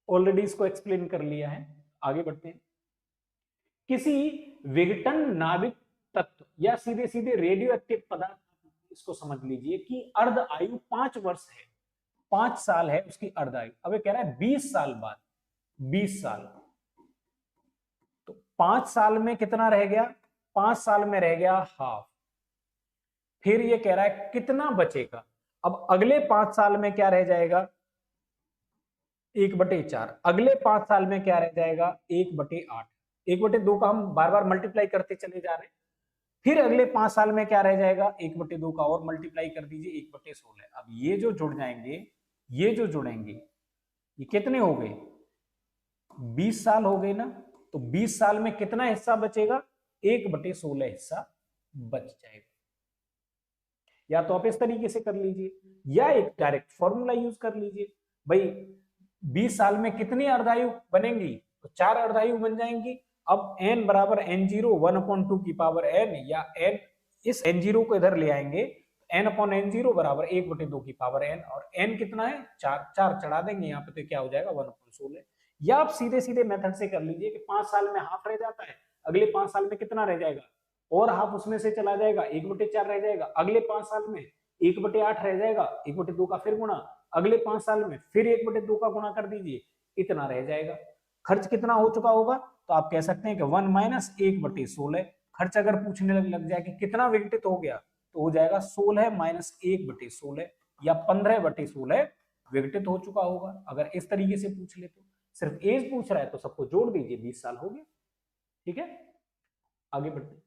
ऑलरेडी इसको एक्सप्लेन कर लिया है, आगे बढ़ते हैं। किसी विघटन नाभिक तत्व या सीधे सीधे रेडियो एक्टिव पदार्थ, इसको समझ लीजिए कि अर्ध आयु 5 वर्ष है, 5 साल है उसकी अर्ध आयु। अब ये कह रहा है 20 साल बाद, 20 साल, तो 5 साल में कितना रह गया, 5 साल में रह गया हाफ। फिर ये कह रहा है कितना बचेगा, अब अगले 5 साल में क्या रह जाएगा, 1/4। अगले 5 साल में क्या रह जाएगा, 1/8। 1/2 का हम बार बार मल्टीप्लाई करते चले जा रहे हैं। फिर अगले 5 साल में क्या रह जाएगा, 1/2 का और मल्टीप्लाई कर दीजिए, 1/16। अब ये जो जुड़ जाएंगे, ये जो जुड़ेंगे, ये कितने हो गए, 20 साल हो गए ना। तो 20 साल में कितना हिस्सा बचेगा, 1/16 हिस्सा बच जाएगा। या तो आप इस तरीके से कर लीजिए, या एक डायरेक्ट फॉर्मूला यूज कर लीजिए। भाई 20 साल में कितनी अर्धायु बनेंगी, तो 4 अर्धायु बन जाएंगी। अब n बराबर n0 1/2 की पावर n, या n, इस n0 को इधर ले आएंगे, n/n0 बराबर 1/2 की पावर n, और n कितना है, 4, 4 चढ़ा देंगे यहाँ पे तो क्या हो जाएगा 1/16। या आप सीधे सीधे मेथड से कर लीजिए कि 5 साल में हाफ रह जाता है, अगले 5 साल में कितना रह जाएगा, और हाफ उसमें से चला जाएगा, 1/4 रह जाएगा। अगले 5 साल में 1/8 रह जाएगा, 1/2 का फिर गुणा, अगले 5 साल में फिर 1/2 का गुणा कर दीजिए, इतना रह जाएगा। खर्च कितना हो चुका होगा, तो आप कह सकते हैं कि 1 - 1/16। खर्च अगर पूछने लग जाए कि कितना विघटित हो गया, तो हो जाएगा 16 - 1/16, या 15/16 विघटित हो चुका होगा। अगर इस तरीके से पूछ ले तो, सिर्फ एज पूछ रहा है तो सबको जोड़ दीजिए, 20 साल हो गए। ठीक है, आगे बढ़ते हैं।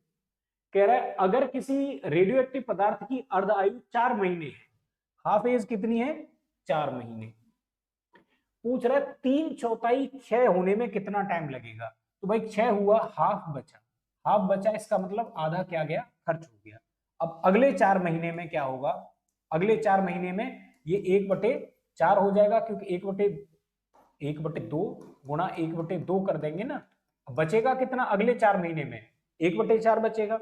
कह रहा है अगर किसी रेडियो एक्टिव पदार्थ की अर्ध आयु 4 महीने है, हाफ एज कितनी है, 4 महीने, पूछ रहा है 3/4 क्षय होने में कितना टाइम लगेगा। तो भाई क्षय हुआ, हाफ बचा, हाफ बचा, इसका मतलब आधा क्या गया, खर्च हो गया। अब अगले 4 महीने में क्या होगा, अगले 4 महीने में ये 1/4 हो जाएगा, क्योंकि 1/2 गुणा 1/2 कर देंगे ना, बचेगा कितना अगले 4 महीने में, 1/4 बचेगा।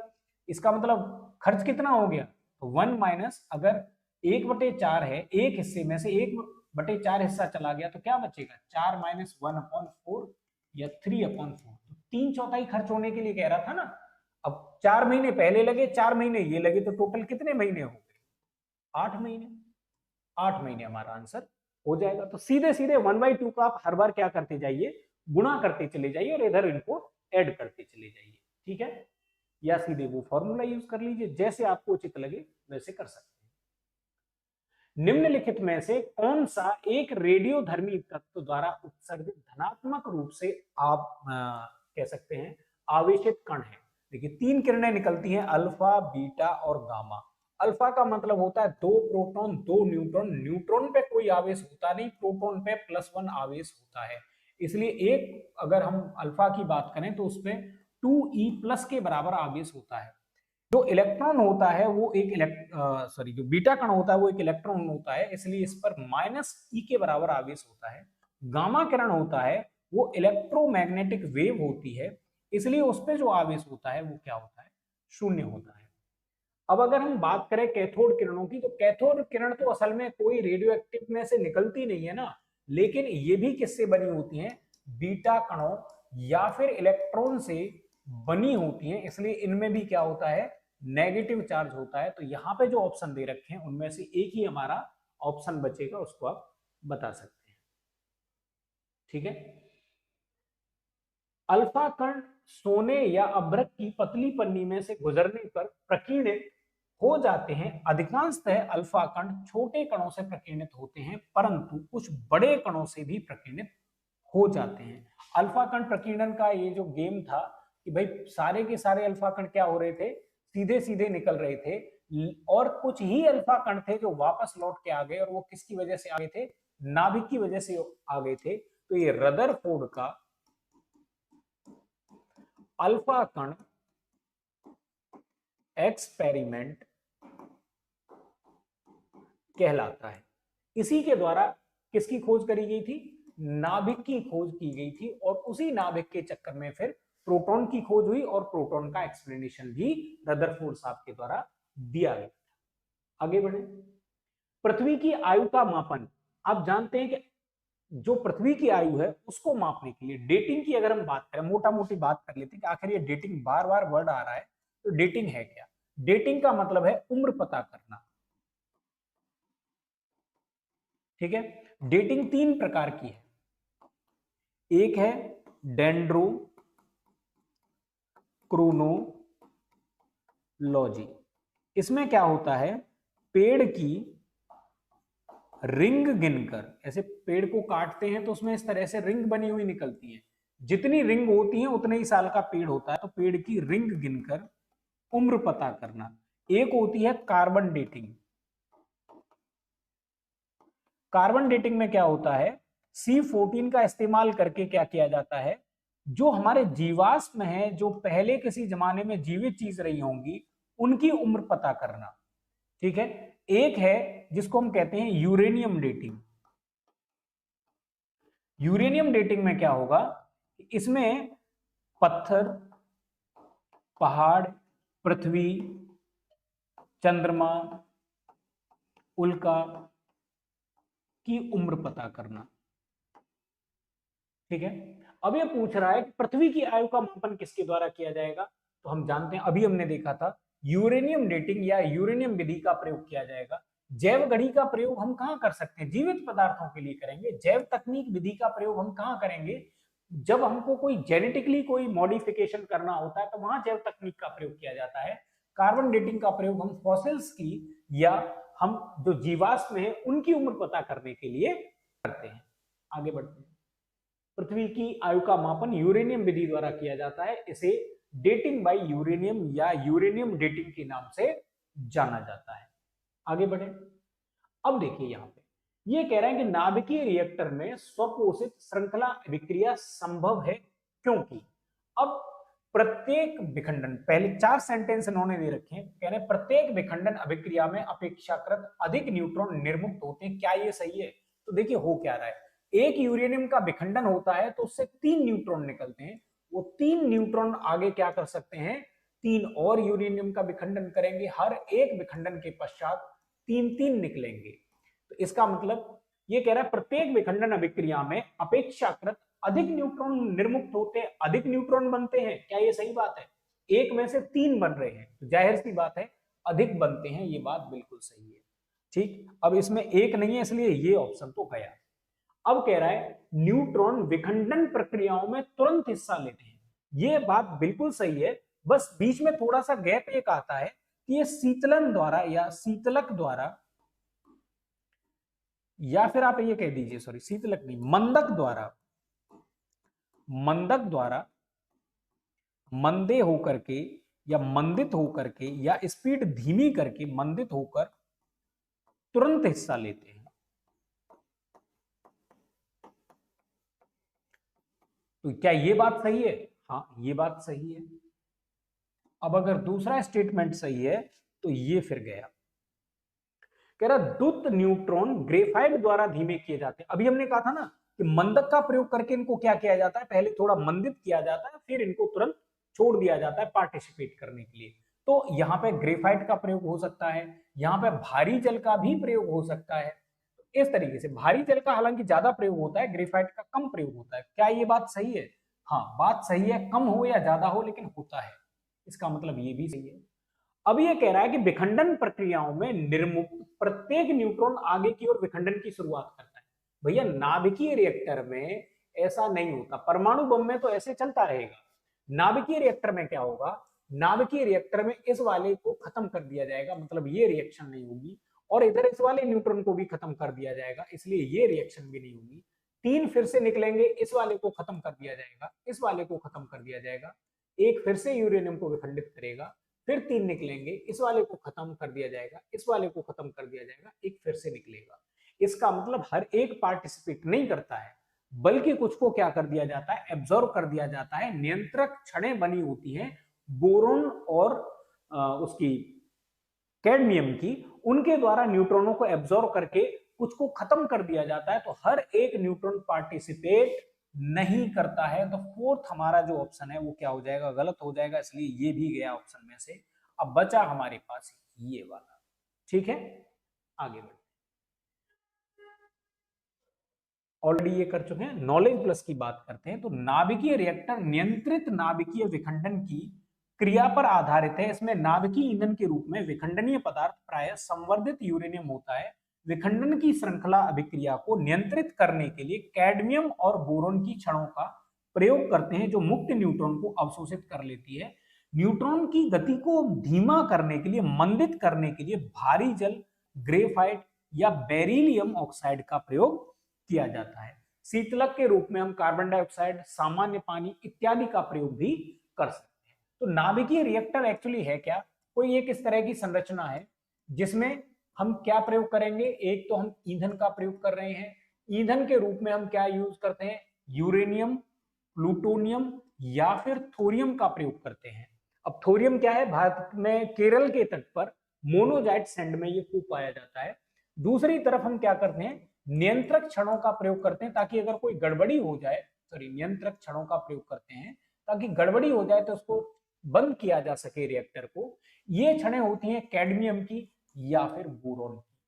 इसका मतलब खर्च कितना हो गया, तो 1 माइनस, अगर 1/4 है, एक हिस्से में से 1/4 हिस्सा चला गया तो क्या बचेगा, 4 - 1/4 या 3/4। तो 3/4 खर्च होने के लिए कह रहा था ना। अब 4 महीने पहले लगे, 4 महीने ये लगे, तो टोटल कितने महीने हो गए, 8 महीने। 8 महीने हमारा आंसर हो जाएगा। तो सीधे सीधे 1/2 का आप हर बार क्या करते जाइए, गुणा करते चले जाइए, और इधर इनको ऐड करते चले जाइए। ठीक है, या सीधे वो फॉर्मूला यूज कर लीजिए, जैसे आपको उचित लगे वैसे कर सकते हैं। निम्नलिखित में से कौन सा एक रेडियोधर्मी तत्व द्वारा उत्सर्जित धनात्मक रूप से आप कह सकते हैं आवेशित कण है। देखिए 3 किरणें निकलती हैं, अल्फा, बीटा और गामा। अल्फा का मतलब होता है 2 प्रोटॉन 2 न्यूट्रॉन, न्यूट्रॉन पे कोई आवेश होता नहीं, प्रोटॉन पे +1 आवेश होता है। इसलिए एक, अगर हम अल्फा की बात करें तो उसपे 2E+ के बराबर आवेश होता है। जो इलेक्ट्रॉन होता है वो एक जो बीटा कण होता है वो एक इलेक्ट्रॉन होता है, इसलिए इस पर -E के बराबर आवेश होता है। गामा किरण होता है वो इलेक्ट्रोमैग्नेटिक वेव होती है, इसलिए उस पर जो आवेश होता है वो क्या होता है, शून्य होता है। अब अगर हम बात करें कैथोड किरणों की, तो कैथोड किरण तो असल में कोई रेडियो एक्टिव में से निकलती नहीं है ना, लेकिन ये भी किससे बनी होती हैं, बीटा कणों या फिर इलेक्ट्रॉन से बनी होती हैं, इसलिए इनमें भी क्या होता है, नेगेटिव चार्ज होता है। तो यहाँ पे जो ऑप्शन दे रखे हैं उनमें से एक ही हमारा ऑप्शन बचेगा, उसको आप बता सकते हैं। ठीक है, अल्फा कण सोने या अभ्रक की पतली पन्नी में से गुजरने पर प्रकीर्णित हो जाते हैं। अधिकांशतः अल्फा कण छोटे कणों से प्रकीर्णित होते हैं, परंतु कुछ बड़े कणों से भी प्रकीर्णित हो जाते हैं। अल्फा कण प्रकीर्णन का ये जो गेम था कि भाई सारे के सारे अल्फा कण क्या हो रहे थे, सीधे सीधे निकल रहे थे, और कुछ ही अल्फा कण थे जो वापस लौट के आ गए, और वो किसकी वजह से आ गए थे, नाभिक की वजह से आ गए थे। तो ये रदरफोर्ड का अल्फा कण एक्सपेरिमेंट कहलाता है। इसी के द्वारा किसकी खोज करी गई थी, नाभिक की खोज की गई थी, और उसी नाभिक के चक्कर में फिर प्रोटॉन की खोज हुई, और प्रोटॉन का एक्सप्लेनेशन भी रदरफोर्ड साहब के द्वारा दिया गया। आगे बढ़े, पृथ्वी की आयु का मापन। आप जानते हैं कि जो पृथ्वी की आयु है उसको मापने के लिए डेटिंग की अगर हम बात करें, मोटा मोटी बात कर लेते हैं कि आखिर ये डेटिंग बार बार वर्ड आ रहा है, तो डेटिंग है क्या। डेटिंग का मतलब है उम्र पता करना, ठीक है। डेटिंग 3 प्रकार की है। एक है डेंड्रो क्रोनोलॉजी। इसमें क्या होता है, पेड़ की रिंग गिनकर, ऐसे पेड़ को काटते हैं तो उसमें इस तरह से रिंग बनी हुई निकलती है, जितनी रिंग होती है उतने ही साल का पेड़ होता है, तो पेड़ की रिंग गिनकर उम्र पता करना। एक होती है कार्बन डेटिंग। कार्बन डेटिंग में क्या होता है, C14 का इस्तेमाल करके क्या किया जाता है, जो हमारे जीवाश्म है, जो पहले किसी जमाने में जीवित चीज रही होंगी, उनकी उम्र पता करना, ठीक है। एक है जिसको हम कहते हैं यूरेनियम डेटिंग। यूरेनियम डेटिंग में क्या होगा, इसमें पत्थर, पहाड़, पृथ्वी, चंद्रमा, उल्का की उम्र पता करना, ठीक है। अब ये पूछ रहा है कि पृथ्वी की आयु का मापन किसके द्वारा किया जाएगा, तो हम जानते हैं, अभी हमने देखा था, यूरेनियम डेटिंग या यूरेनियम विधि का प्रयोग किया जाएगा। जैव घड़ी का प्रयोग हम कहां कर सकते हैं, जीवित पदार्थों के लिए करेंगे। जैव तकनीक विधि का प्रयोग हम कहां करेंगे, जब हमको कोई जेनेटिकली कोई मॉडिफिकेशन करना होता है, तो वहां जैव तकनीक का प्रयोग किया जाता है। कार्बन डेटिंग का प्रयोग हम फॉसिल्स की या हम जो जीवाश्म है उनकी उम्र पता करने के लिए करते हैं। आगे बढ़ते हैं, पृथ्वी की आयु का मापन यूरेनियम विधि द्वारा किया जाता है। इसे डेटिंग बाय यूरेनियम या यूरेनियम डेटिंग के नाम से जाना जाता है। आगे बढ़े, अब देखिए यहां पे ये कह रहे हैं कि नाभिकीय रिएक्टर में स्वपोषित श्रृंखला अभिक्रिया संभव है, क्योंकि अब प्रत्येक विखंडन, पहले 4 सेंटेंस इन्होंने दे रखे हैं, कह रहे हैं प्रत्येक विखंडन अभिक्रिया में अपेक्षाकृत अधिक न्यूट्रॉन निर्मुक्त होते हैं। क्या ये सही है, तो देखिए हो क्या रहा है, एक यूरेनियम का विखंडन होता है तो उससे 3 न्यूट्रॉन निकलते हैं, वो 3 न्यूट्रॉन आगे क्या कर सकते हैं, 3 और यूरेनियम का विखंडन करेंगे, हर एक विखंडन के पश्चात 3 निकलेंगे। तो इसका मतलब ये कह रहा है प्रत्येक विखंडन अभिक्रिया में अपेक्षाकृत अधिक न्यूट्रॉन निर्मुक्त होते हैं, अधिक न्यूट्रॉन बनते हैं। क्या ये सही बात है, एक में से 3 बन रहे हैं, तो जाहिर सी बात है अधिक बनते हैं, ये बात बिल्कुल सही है, ठीक। अब इसमें एक नहीं है, इसलिए ये ऑप्शन तो गया। अब कह रहा है न्यूट्रॉन विखंडन प्रक्रियाओं में तुरंत हिस्सा लेते हैं, ये बात बिल्कुल सही है, बस बीच में थोड़ा सा गैप एक आता है कि ये शीतलन द्वारा या शीतलक द्वारा, या फिर आप ये कह दीजिए, सॉरी शीतलक नहीं, मंदक द्वारा, मंदक द्वारा मंदे होकर के या मंदित होकर के या स्पीड धीमी करके मंदित होकर तुरंत हिस्सा लेते हैं। तो क्या ये बात सही है, हाँ ये बात सही है। अब अगर दूसरा स्टेटमेंट सही है तो ये फिर गया, कह रहा द्रुत न्यूट्रॉन ग्रेफाइट द्वारा धीमे किए जाते हैं। अभी हमने कहा था ना कि मंदक का प्रयोग करके इनको क्या किया जाता है, पहले थोड़ा मंदित किया जाता है, फिर इनको तुरंत छोड़ दिया जाता है पार्टिसिपेट करने के लिए। तो यहाँ पे ग्रेफाइट का प्रयोग हो सकता है, यहाँ पे भारी जल का भी प्रयोग हो सकता है। इस तरीके से भारी जल का हालांकि ज्यादा प्रयोग होता है, ग्रेफाइट का कम प्रयोग होता है। क्या ये बात सही है, हाँ बात सही है, कम हो या ज्यादा हो लेकिन होता है, इसका मतलब ये भी सही है। अब ये कह रहा है कि विखंडन प्रक्रियाओं में निर्मुक्त प्रत्येक न्यूट्रॉन आगे की ओर विखंडन की शुरुआत करता है। भैया नाभिकीय रिएक्टर में ऐसा नहीं होता, परमाणु बम में तो ऐसे चलता रहेगा, नाभिकीय रिएक्टर में क्या होगा, नाभिकीय रिएक्टर में इस वाले को खत्म कर दिया जाएगा, मतलब ये रिएक्शन नहीं होगी, और इधर इस वाले न्यूट्रॉन को भी खत्म कर दिया जाएगा, इसलिए ये रिएक्शन भी नहीं होगी। तीन फिर से निकलेंगे, इस वाले को खत्म कर दिया जाएगा, इस वाले को खत्म कर दिया जाएगा, एक फिर से यूरेनियम को विखंडित करेगा, फिर तीन निकलेंगे, इस वाले को खत्म कर दिया जाएगा, इस वाले को खत्म कर दिया जाएगा, एक फिर से निकलेगा। इसका मतलब हर एक पार्टिसिपेट नहीं करता है, बल्कि कुछ को क्या कर दिया जाता है, एब्जॉर्ब कर दिया जाता है। नियंत्रक छड़ें बनी होती हैं बोरोन और उसकी कैडमियम की, उनके द्वारा न्यूट्रॉनों को एब्जॉर्ब करके कुछ को खत्म कर दिया जाता है। तो हर एक न्यूट्रॉन पार्टिसिपेट नहीं करता है। तो फोर्थ हमारा जो ऑप्शन है वो क्या हो जाएगा, गलत हो जाएगा, इसलिए ये भी गया ऑप्शन में से। अब बचा हमारे पास ये वाला। ठीक है, आगे बढ़ते, ऑलरेडी ये कर चुके हैं। नॉलेज प्लस की बात करते हैं। तो नाभिकीय रिएक्टर नियंत्रित नाभिकीय विखंडन की क्रिया पर आधारित है। इसमें नाभिकीय ईंधन के रूप में विखंडनीय पदार्थ प्रायः संवर्धित यूरेनियम होता है। विखंडन की श्रृंखला अभिक्रिया को नियंत्रित करने के लिए कैडमियम और बोरोन की छड़ों का प्रयोग करते हैं, जो मुक्त न्यूट्रॉन को अवशोषित कर लेती है। न्यूट्रॉन की गति को धीमा करने के लिए, मंदित करने के लिए भारी जल, ग्रेफाइट या बेरिलियम ऑक्साइड का प्रयोग किया जाता है। शीतलक के रूप में हम कार्बन डाइऑक्साइड, सामान्य पानी इत्यादि का प्रयोग भी कर सकते हैं। तो नाभिकीय रिएक्टर एक्चुअली है क्या, कोई एक इस तरह की संरचना है जिसमें हम क्या प्रयोग करेंगे, एक तो हम ईंधन का प्रयोग कर रहे हैं। ईंधन के रूप में हम क्या यूज करते हैं, यूरेनियम, प्लूटोनियम या फिर थोरियम का प्रयोग करते हैं। अब थोरियम क्या है, भारत में केरल के तट पर मोनोजाइट सैंड में ये खूब पाया जाता है। दूसरी तरफ हम क्या करते हैं, नियंत्रक क्षणों का प्रयोग करते हैं, ताकि अगर कोई गड़बड़ी हो जाए, नियंत्रक क्षणों का प्रयोग करते हैं ताकि गड़बड़ी हो जाए तो उसको बंद किया जा सके रिएक्टर को। ये क्षणें होती हैं कैडमियम की या फिर बोरॉन की।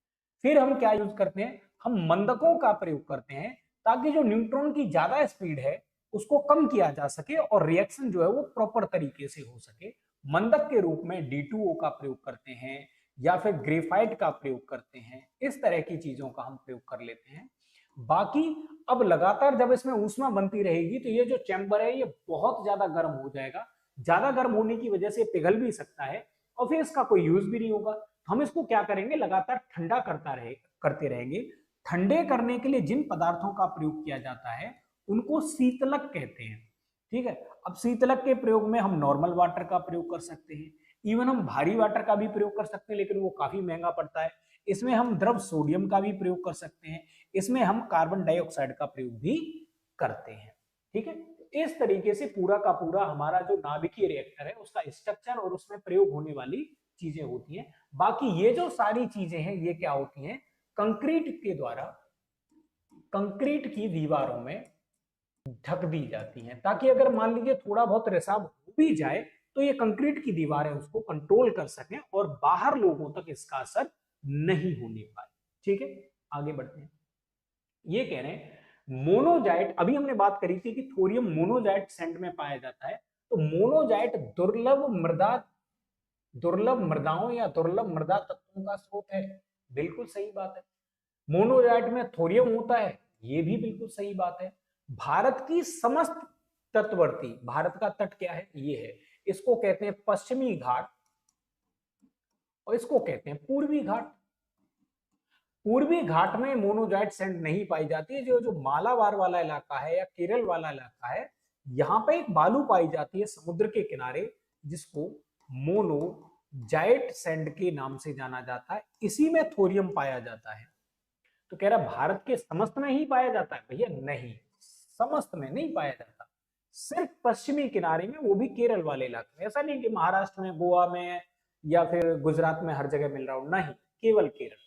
फिर हम क्या यूज करते हैं, हम मंदकों का प्रयोग करते हैं, ताकि जो न्यूट्रॉन की ज्यादा स्पीड है उसको कम किया जा सके और रिएक्शन जो है वो प्रॉपर तरीके से हो सके। मंदक के रूप में D2O का प्रयोग करते हैं या फिर ग्रेफाइट का प्रयोग करते हैं। इस तरह की चीजों का हम प्रयोग कर लेते हैं। बाकी अब लगातार जब इसमें ऊष्मा बनती रहेगी तो ये जो चैम्बर है ये बहुत ज्यादा गर्म हो जाएगा। ज्यादा गर्म होने की वजह से पिघल भी सकता है और फिर इसका कोई यूज भी नहीं होगा। हम इसको क्या करेंगे, लगातार ठंडा करते रहेंगे। ठंडे करने के लिए जिन पदार्थों का प्रयोग किया जाता है उनको शीतलक कहते हैं। ठीक है, अब शीतलक के प्रयोग में हम नॉर्मल वाटर का प्रयोग कर सकते हैं, इवन हम भारी वाटर का भी प्रयोग कर सकते हैं, लेकिन वो काफी महंगा पड़ता है। इसमें हम द्रव सोडियम का भी प्रयोग कर सकते हैं, इसमें हम कार्बन डाइऑक्साइड का प्रयोग भी करते हैं। ठीक है, इस तरीके से पूरा का पूरा हमारा जो नाभिकीय रिएक्टर है उसका स्ट्रक्चर और उसमें प्रयोग होने वाली चीजें होती हैं। बाकी ये जो सारी चीजें हैं ये क्या होती हैं, कंक्रीट के द्वारा, कंक्रीट की दीवारों में ढक दी जाती हैं, ताकि अगर मान लीजिए थोड़ा बहुत रिसाव हो भी जाए तो ये कंक्रीट की दीवारें उसको कंट्रोल कर सकें और बाहर लोगों तक इसका असर नहीं होने पाए। ठीक है, आगे बढ़ते हैं। ये कह रहे हैं मोनोजाइट, अभी हमने बात करी थी कि थोरियम मोनोजाइट सैंड में पाया जाता है। तो मोनोजाइट दुर्लभ मृदाओं या दुर्लभ मृदा तत्वों का स्रोत है। बिल्कुल सही बात है। मोनोजाइट में थोरियम होता है, ये भी बिल्कुल सही बात है। भारत की समस्त तटवर्ती, भारत का तट क्या है, ये है, इसको कहते हैं पश्चिमी घाट और इसको कहते हैं पूर्वी घाट। पूर्वी घाट में मोनोजाइट सैंड नहीं पाई जाती है। जो मालाबार वाला इलाका है या केरल वाला इलाका है, यहां पे एक बालू पाई जाती है समुद्र के किनारे, जिसको मोनोजाइट सैंड के नाम से जाना जाता है। इसी में थोरियम पाया जाता है। तो कह रहा भारत के समस्त में ही पाया जाता है, भैया नहीं, समस्त में नहीं पाया जाता, सिर्फ पश्चिमी किनारे में, वो भी केरल वाले इलाके में। ऐसा नहीं कि महाराष्ट्र में, गोवा में या फिर गुजरात में हर जगह मिल रहा हो, नहीं, केवल केरल।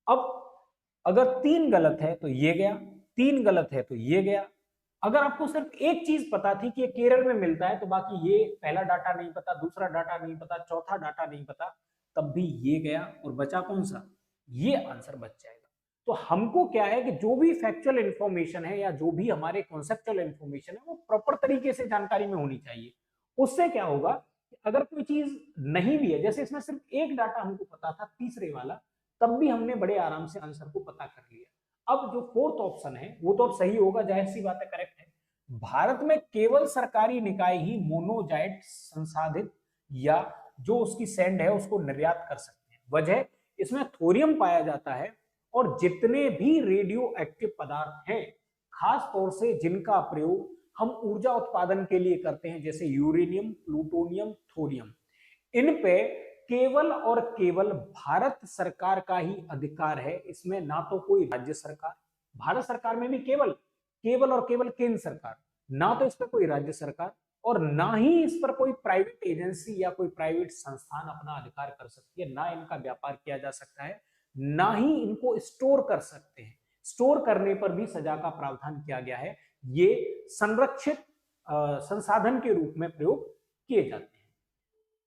अब अगर तीन गलत है तो ये गया, तीन गलत है तो ये गया। अगर आपको सिर्फ एक चीज पता थी कि ये केरल में मिलता है, तो बाकी ये पहला डाटा नहीं पता, दूसरा डाटा नहीं पता, चौथा डाटा नहीं पता, तब भी ये गया और बचा कौन सा, ये आंसर बच जाएगा। तो हमको क्या है कि जो भी फैक्चुअल इंफॉर्मेशन है या जो भी हमारे कॉन्सेप्चुअल इंफॉर्मेशन है वो प्रॉपर तरीके से जानकारी में होनी चाहिए। उससे क्या होगा, अगर कोई चीज नहीं भी है, जैसे इसमें सिर्फ एक डाटा हमको पता था, तीसरे वाला, तब भी हमने बड़े आराम से आंसर को पता कर लिया। अब जो फोर्थ ऑप्शन है वो तो अब सही होगा, जाहिर सी बात है, करेक्ट है। भारत में केवल सरकारी निकाय ही मोनोजाइट संसाधित या जो उसकी सैंड है उसको निर्यात कर सकते हैं। वजह, इसमें थोरियम पाया जाता है और जितने भी रेडियो एक्टिव पदार्थ हैं, खास तौर से जिनका प्रयोग हम ऊर्जा उत्पादन के लिए करते हैं, जैसे यूरेनियम, प्लूटोनियम, थोरियम, इन पे केवल और केवल भारत सरकार का ही अधिकार है। इसमें ना तो कोई राज्य सरकार, भारत सरकार में भी केवल केवल और केवल केंद्र सरकार, ना तो इस पर कोई राज्य सरकार और ना ही इस पर कोई प्राइवेट एजेंसी या कोई प्राइवेट संस्थान अपना अधिकार कर सकती है, ना इनका व्यापार किया जा सकता है, ना ही इनको स्टोर कर सकते हैं। स्टोर करने पर भी सजा का प्रावधान किया गया है। ये संरक्षित संसाधन के रूप में प्रयोग किए जाते हैं।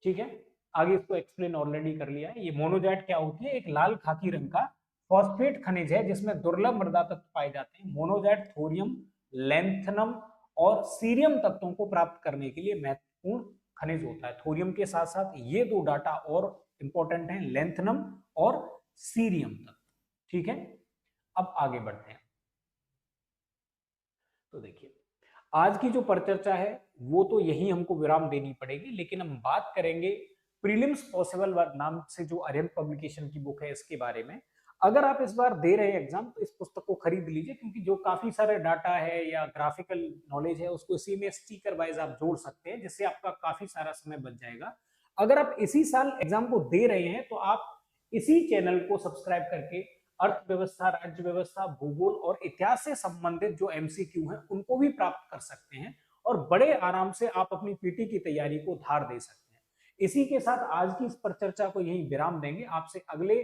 ठीक है, आगे इसको एक्सप्लेन ऑलरेडी कर लिया है। ये मोनोजाइट क्या होती है? एक लाल खाकी रंग का फॉस्फेट खनिज है जिसमें दुर्लभ मृदा तत्व पाए जाते हैं। मोनोजाइट थोरियम, लैंथनम और सीरियम तत्वों को प्राप्त करने के लिए महत्वपूर्ण खनिज होता है। थोरियम के साथ साथ ये दो डाटा और इंपॉर्टेंट हैं, लैंथनम और सीरियम तत्व। ठीक है, अब आगे बढ़ते हैं। तो देखिए, आज की जो परिचर्चा है वो तो यही हमको विराम देनी पड़ेगी, लेकिन हम बात करेंगे प्रीलिम्स पॉसिबल नाम से जो अरिहंत पब्लिकेशन की बुक है इसके बारे में। अगर आप इस बार दे रहे हैं एग्जाम तो इस पुस्तक को खरीद लीजिए, क्योंकि जो काफी सारे डाटा है या ग्राफिकल नॉलेज है उसको इसी में स्टिकर वाइज आप जोड़ सकते हैं, जिससे आपका काफी सारा समय बच जाएगा। अगर आप इसी साल एग्जाम को दे रहे हैं तो आप इसी चैनल को सब्सक्राइब करके अर्थव्यवस्था, राज्य व्यवस्था, भूगोल और इतिहास से संबंधित जो एमसीक्यू हैं उनको भी प्राप्त कर सकते हैं और बड़े आराम से आप अपनी पीटी की तैयारी को धार दे सकते हैं। इसी के साथ आज की इस पर चर्चा को यहीं विराम देंगे। आपसे अगले